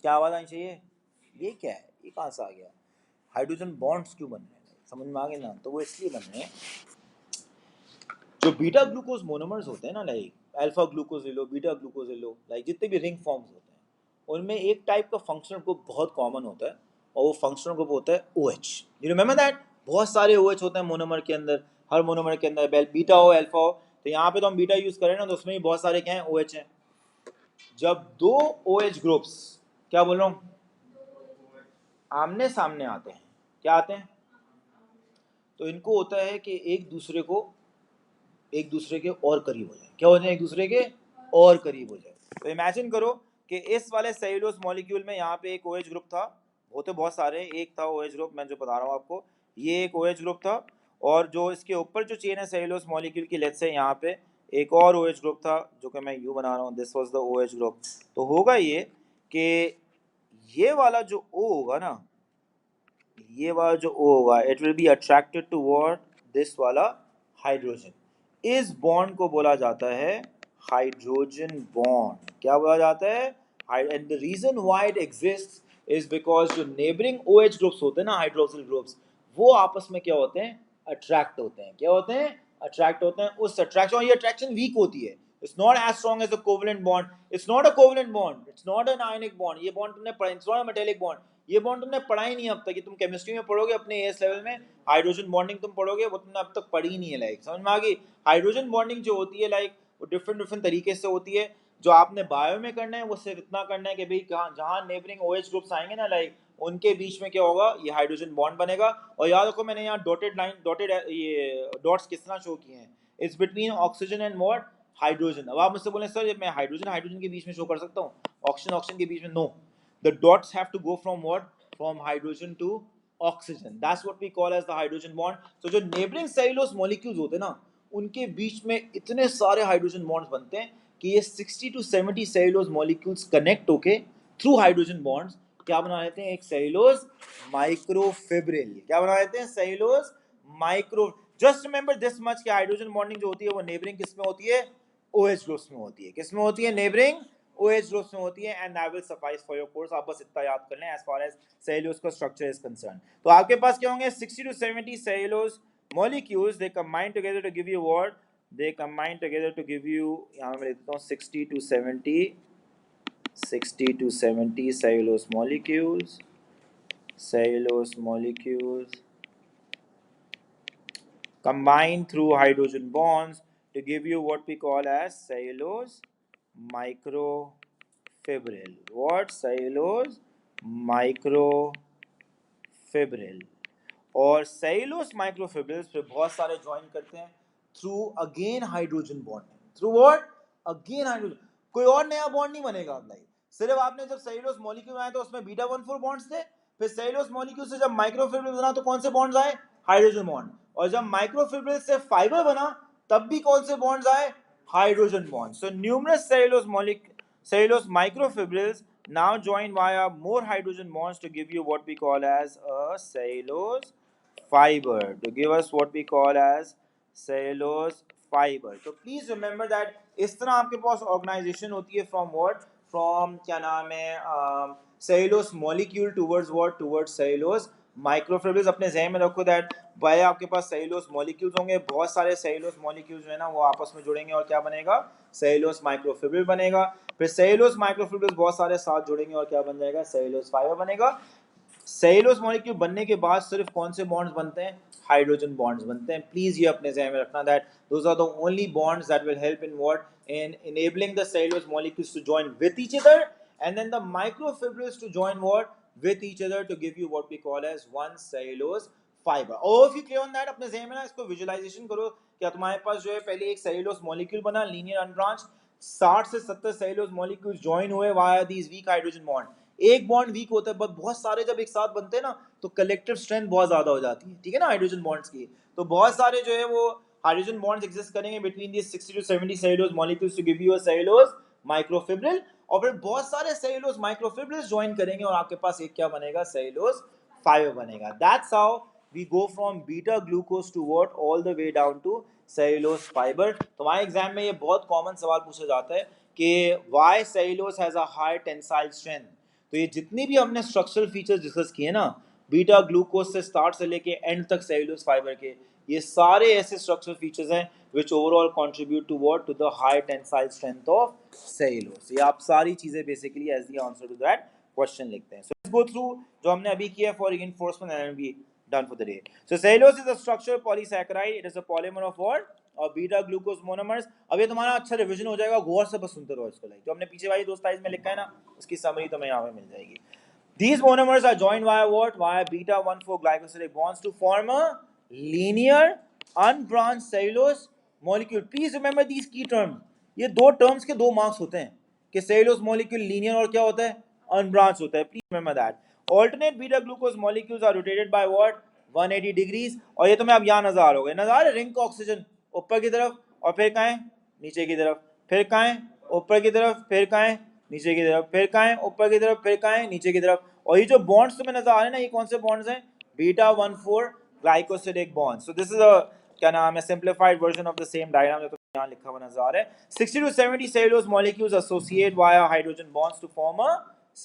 क्या आवाज आनी चाहिए? ये क्या है? ये कहाँ से आ गया? हाइड्रोजन बॉन्ड्स क्यों बन रहे हैं? समझ में आ गया ना? तो वो इसलिए बन रहे हैं, जो बीटा ग्लूकोज मोनोमर्स होते हैं ना, लाइक अल्फा ग्लूकोज ले लो, बीटा ग्लूकोज ले लो, लाइक जितने भी रिंग फॉर्म्स होते हैं उनमें एक टाइप का फंक्शनल ग्रुप बहुत कॉमन होता है, और वो फंक्शनल ग्रुप होता है OH। You remember that? बहुत सारे OH होते हैं मोनोमर के अंदर, हर मोनोमर के अंदर बीटा हो अल्फा हो। तो यहाँ पे तो हम बीटा यूज करें ना, तो उसमें भी बहुत सारे क्या हैं? OH हैं। जब दो OH ग्रुप्स, क्या बोल रहा हूँ, आमने सामने आते हैं, क्या आते हैं? तो इनको होता है कि एक दूसरे के और करीब हो जाए। क्या हो जाए? एक दूसरे के और करीब हो जाए। तो इमेजिन करो कि इस वाले सेल्यूलोज मॉलिक्यूल में यहाँ पे एक OH ग्रुप था, होते बहुत सारे, एक था OH ग्रुप, मैं जो बता रहा हूँ आपको, ये एक OH ग्रुप था, और जो इसके ऊपर जो चेन है सेल्यूलोज मॉलिक्यूल की, लेट्स से यहाँ पे एक और OH ग्रुप था जो कि मैं यू बना रहा हूँ, this was the OH group. तो होगा ये कि ये वाला जो O होगा ना, ये वाला जो O होगा, it will be attracted to what? This वाला हाइड्रोजन। इस बॉन्ड को बोला जाता है हाइड्रोजन बॉन्ड। क्या बोला जाता है? And the reason why it exists is because जो नेबरिंग OH ग्रुप्स होते हैं ना, हाइड्रोक्सिल ग्रुप्स, वो आपस में क्या होते हैं? अट्रैक्ट होते हैं। क्या होते हैं? अट्रैक्ट होते हैं। उस अट्रैक्शन, और ये अट्रैक्शन वीक होती है, it's not as strong as a covalent bond, it's not a covalent bond, it's not an ionic bond. ये बॉन्ड तुमने पढ़ा, it's not a metallic bond, ये बॉन्ड तुमने पढ़ा ही नहीं अब तक। ये तुम केमिस्ट्री में पढ़ोगे अपने एस लेवल में, हाइड्रोजन बॉन्डिंग तुम पढ़ोगे, वो तुमने अब तक पढ़ी ही नहीं है। लाइक समझ में आ गई? हाइड्रोजन बॉन्डिंग जो होती है लाइक वो डिफरेंट डिफरेंट तरीके से होती है। जो आपने बायो में करना है वो सिर्फ इतना करना है कि भाई जहाँ नेबरिंग OH ग्रुप्स आएंगे ना, लाइक उनके बीच में क्या होगा? ये हाइड्रोजन बॉन्ड बनेगा। और याद रखो मैंने यहाँ डॉटेड लाइन, डॉटेड ये डॉट्स किस तरह शो किए हैं, it's between oxygen and what? Hydrogen. अब आप मुझसे बोले सर मैं हाइड्रोजन हाइड्रोजन के बीच में शो कर सकता हूँ, ऑक्सीजन ऑक्सीजन के बीच में? No, the dots have to go from what? From hydrogen to oxygen. That's what we call as the hydrogen bond. So जो neighboring cellulose molecules होते हैं ना, उनके बीच में इतने सारे hydrogen bonds बनते हैं कि ये 60 to 70 cellulose molecules connect होके through hydrogen bonds क्या बना लेते हैं, एक cellulose microfibril. क्या बना लेते हैं, cellulose micro. Just remember this much कि hydrogen bonding जो होती है वो neighboring किस में होती है, OH groups में होती है. किस में होती है, neighboring OH groups में होती है. And that will suffice for your course. आप बस इतना याद कर लें as far as cellulose का structure is concerned. तो आपके पास क्या होंगे, 60 to 70 cellulose molecules. They combine together to give you what? They combine together to give you, यहाँ मैं लिखता हूँ 60 to 70 cellulose molecules. Cellulose molecules combine through hydrogen bonds to give you what we call as cellulose microfibril. What? Cellulose microfibril. और cellulose microfibrils पे बहुत सारे join करते हैं through again hydrogen bonding. Through what? Again hydrogen. कोई और नया bond नहीं बनेगा अब लाइक. सिर्फ आपने जब सेल्यूलोज मॉलिक्यूल बनाया तो उसमें बीटा 1,4 बॉन्ड्स थे. फिर सेल्यूलोज मॉलिक्यूल से जब माइक्रोफिब्रिल बना तो कौन से बॉन्ड्स आए, हाइड्रोजन बॉन्ड. और जब माइक्रोफिब्रिल से फाइबर बना तब भी कौन से बॉन्ड्स आए, hydrogen bond. So numerous cellulose microfibrils now join via more hydrogen bonds to give you what we call as a cellulose fiber, to give us what we call as cellulose fiber. So please remember that इस तरह आपके पास organization होती है from what, from क्या नाम है cellulose molecule towards what, towards cellulose microfibrils. अपने ज़हन में रखो that भाई आपके पास cellulose molecules होंगे, बहुत सारे cellulose molecules जो है ना वो आपस में जुड़ेंगे और क्या बनेगा, cellulose microfibril बनेगा. फिर cellulose microfibrils बहुत सारे साथ जुड़ेंगे और क्या बन जाएगा, cellulose fiber बनेगा. सेल्यूलोज मॉलिक्यूल बनने के बाद सिर्फ कौन से बॉन्ड्स बनते हैं, हाइड्रोजन बॉन्ड्स बनते हैं. प्लीज ये अपने ज़हन में रखना that those are the only bonds that will help in what, in enabling the cellulose molecules to join with each other and then the microfibrils to join what, with each other to give you what we call as one cellulose fiber. Oh, if you clear on that, अपने ज़हन में ना इसको visualisation करो. क्या तुम्हारे पास जो है पहले एक सेल्यूलोज मॉलिक्यूल बना, लीनियर अनब्रांच, 60 से 70 सेल्यूलोज मॉलिक्यूल्स जॉइन हुए via these weak hydrogen bond. एक बॉन्ड वीक होता है बट बहुत सारे जब एक साथ बनते हैं ना तो कलेक्टिव स्ट्रेंथ बहुत ज्यादा हो जाती है, ठीक है ना, हाइड्रोजन बॉन्ड्स की. तो बहुत सारे जो है वो हाइड्रोजन बॉन्ड्स एग्जिस्ट करेंगे between this 60 to 70 cellulose molecules to give you a cellulose microfibril. और फिर बहुत सारे सेल्यूलोज माइक्रोफिब्रिल्स ज्वाइन करेंगे और आपके पास एक क्या बनेगा, सेल्यूलोज फाइबर बनेगा. That's how we go from beta glucose to what, all the way down to cellulose fiber. तुम्हारे एग्जाम में ये बहुत कॉमन सवाल पूछा जाता है कि why cellulose has a high tensile strength. तो ये जितनी भी हमने स्ट्रक्चरल फीचर्स डिस्कस किए ना, बीटा ग्लूकोज से स्टार्ट से लेके एंड तक सेल्यूलोज फाइबर के, ये सारे ऐसे स्ट्रक्चरल फीचर्स हैं which overall contribute to what, to the high tensile strength of cellulose. ये आप सारी चीजें basically as the answer to that question लिखते हैं. So let's go through जो हमने अभी किया for reinforcement and we done for the day. So cellulose is a structural polysaccharide. It is a polymer of what, और beta glucose monomers. अब ये तुम्हारा अच्छा रिवीजन हो जाएगा, गौर से बस सुनते रहो इसको. लाइक जो हमने पीछे वाली दो स्लाइड्स में लिखा है ना उसकी समरी तुम्हें यहाँ पे मिल जाएगी. These monomers are joined via what, via beta 1,4 glycosidic bonds to form a linear unbranched cellulose molecule. Please remember these key terms. ये दो टर्म्स के दो मार्क्स होते हैं कि cellulose molecule linear और क्या होता है, unbranched होता है. Please remember that. Alternate beta glucose molecules are rotated by what, 180 degrees. और ये तुम्हें अब यहाँ नजर आ रहा होगा, नजर आ रहा है रिंग का ऑक्सीजन ऊपर की तरफ और फिर कहाँ है, नीचे की तरफ, फिर कहाँ है, ऊपर की तरफ, फिर कहाँ है, नीचे की तरफ, फिर कहाँ है, ऊपर की तरफ, फिर कहाँ है, नीचे की तरफ. और ये जो बॉन्ड्स तुम्हें नजर आ रहे हैं ना, ये कौन से बॉन्ड्स हैं, beta 1,4 glycosidic bonds. So this is a क्या नाम है, simplified version of the same diagram जो तुम्हें यहाँ लिखा हुआ नजर आ रहा है. 60 to 70 cellulose molecules associate via hydrogen bonds to form a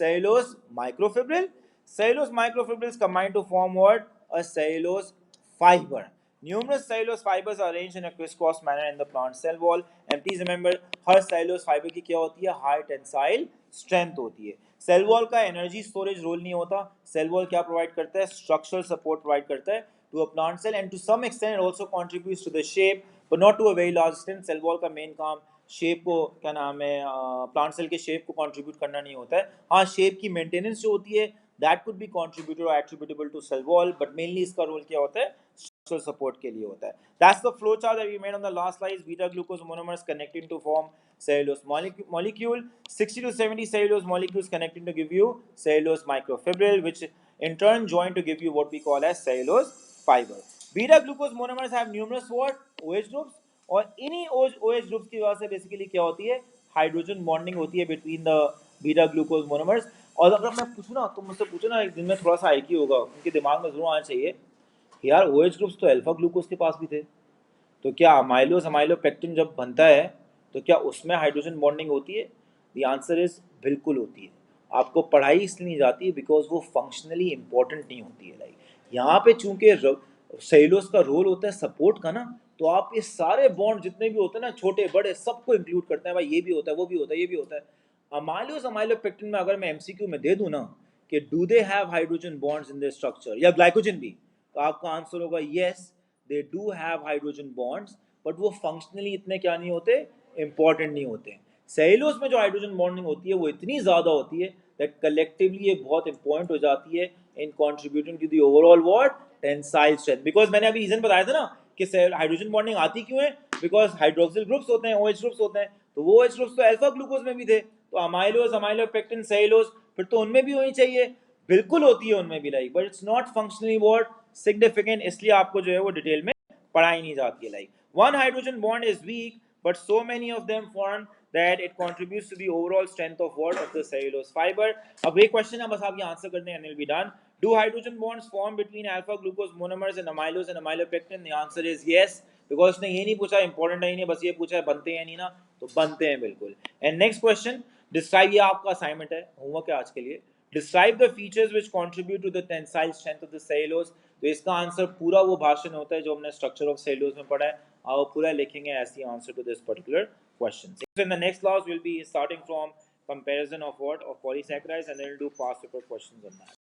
cellulose microfibril. Cellulose microfibrils combine to form what, a cellulose fiber. Numerous cellulose fibers are arranged in a crisscross manner in the plant cell wall. And please remember, her cellulose fiber की क्या होती है, high tensile strength होती है. Cell wall का energy storage role नहीं होता. Cell wall क्या provide करता है, structural support provide करता है to a plant cell, and to some extent it also contributes to the shape, but not to a very large extent. Cell wall का main काम shape को क्या नाम है, प्लांट सेल के शेप को कंट्रीब्यूट करना नहीं होता है. हाँ, शेप की मेंटेनेंस जो होती है that could be contributed or attributable to cell wall, but mainly इसका रोल क्या होता है, structural support के लिए होता है. That's the flow chart that we made on the last slides. Beta glucose monomers connecting to form cellulose molecule. 60 to 70 cellulose molecules connecting to give you cellulose microfibril, which in turn join to give you what we call as cellulose fiber. Beta glucose monomers have numerous what OH groups, और इन्हीं OH groups की वजह से basically क्या होती है, hydrogen bonding होती है between the beta glucose monomers. और अगर मैं पूछूं ना, तो मुझसे पूछो ना, एक दिन में थोड़ा सा आईक्यू होगा, उनके दिमाग में जरूर आना चाहिए यार OH ग्रुप्स तो अल्फा ग्लूकोज के पास भी थे, तो क्या अमाइलोज अमाइलोपेक्टिन जब बनता है तो क्या उसमें हाइड्रोजन बॉन्डिंग होती है? द आंसर इज बिल्कुल होती है. आपको पढ़ाई इसलिए नहीं जाती है बिकॉज वो फंक्शनली इंपॉर्टेंट नहीं होती है. लाइक यहाँ पे चूंकि सेलुलोज का रोल होता है सपोर्ट का ना, तो आप ये सारे बॉन्ड जितने भी होते हैं ना, छोटे बड़े, सबको इंक्लूड करते हैं. भाई ये भी होता है, वो भी होता है, ये भी होता है. अमाइलोज अमाइलोपेक्टिन में अगर मैं एमसीक्यू में दे दूं ना कि do they have hydrogen bonds in their structure, या ग्लाइकोजन भी, तो आपका आंसर होगा yes, they do have hydrogen bonds, but वो फंक्शनली इतने क्या नहीं होते, इंपॉर्टेंट नहीं होते. सेलुलोज में जो हाइड्रोजन बॉन्डिंग होती है वो इतनी ज़्यादा होती है दैट कलेक्टिवली ये बहुत इंपॉर्टेंट हो जाती है in contributing to the overall what tensile strength. Because मैंने अभी रीजन बताया था ना कि हाइड्रोजन बॉन्डिंग आती क्यों है, बिकॉज हाइड्रोक्सिल ग्रुप्स होते हैं, OH ग्रुप्स होते हैं, तो वो OH ग्रुप्स तो अल्फा ग्लूकोज में भी थे, तो अमाइलोज अमाइलोपेक्टिन सेलुलोज फिर तो उनमें भी होनी चाहिए. बिल्कुल होती है उनमें भी, like, but it's not functionally what significant, इसलिए आपको जो है वो डिटेल में पढ़ाई नहीं जाती है. Like one hydrogen bond is weak but so many of them form that it contributes to the overall strength of what, of the cellulose fiber. अब एक क्वेश्चन है, बस आप ये आंसर कर दें and we'll be done. Do hydrogen bonds form between alpha glucose monomers and amylose and amylopectin? The answer is yes, because उसने ये नहीं पूछा इंपॉर्टेंट है ही नहीं, बस ये पूछा है बनते हैं नहीं ना, तो बनते हैं बिल्कुल. एंड नेक्स्ट क्वेश्चन, डिस्क्राइब, ये आपका असाइनमेंट है, होमवर्क है आज के लिए. Describe the features which contribute to the tensile strength of the cellulose. तो इसका आंसर पूरा वो भाषण होता है जो हमने स्ट्रक्चर ऑफ सेलुलोज में पढ़ा है, आप पूरा लिखेंगे as the answer to this particular question. So in the next class, we'll be starting from comparison of what, of polysaccharides, and then we'll do past paper questions on that.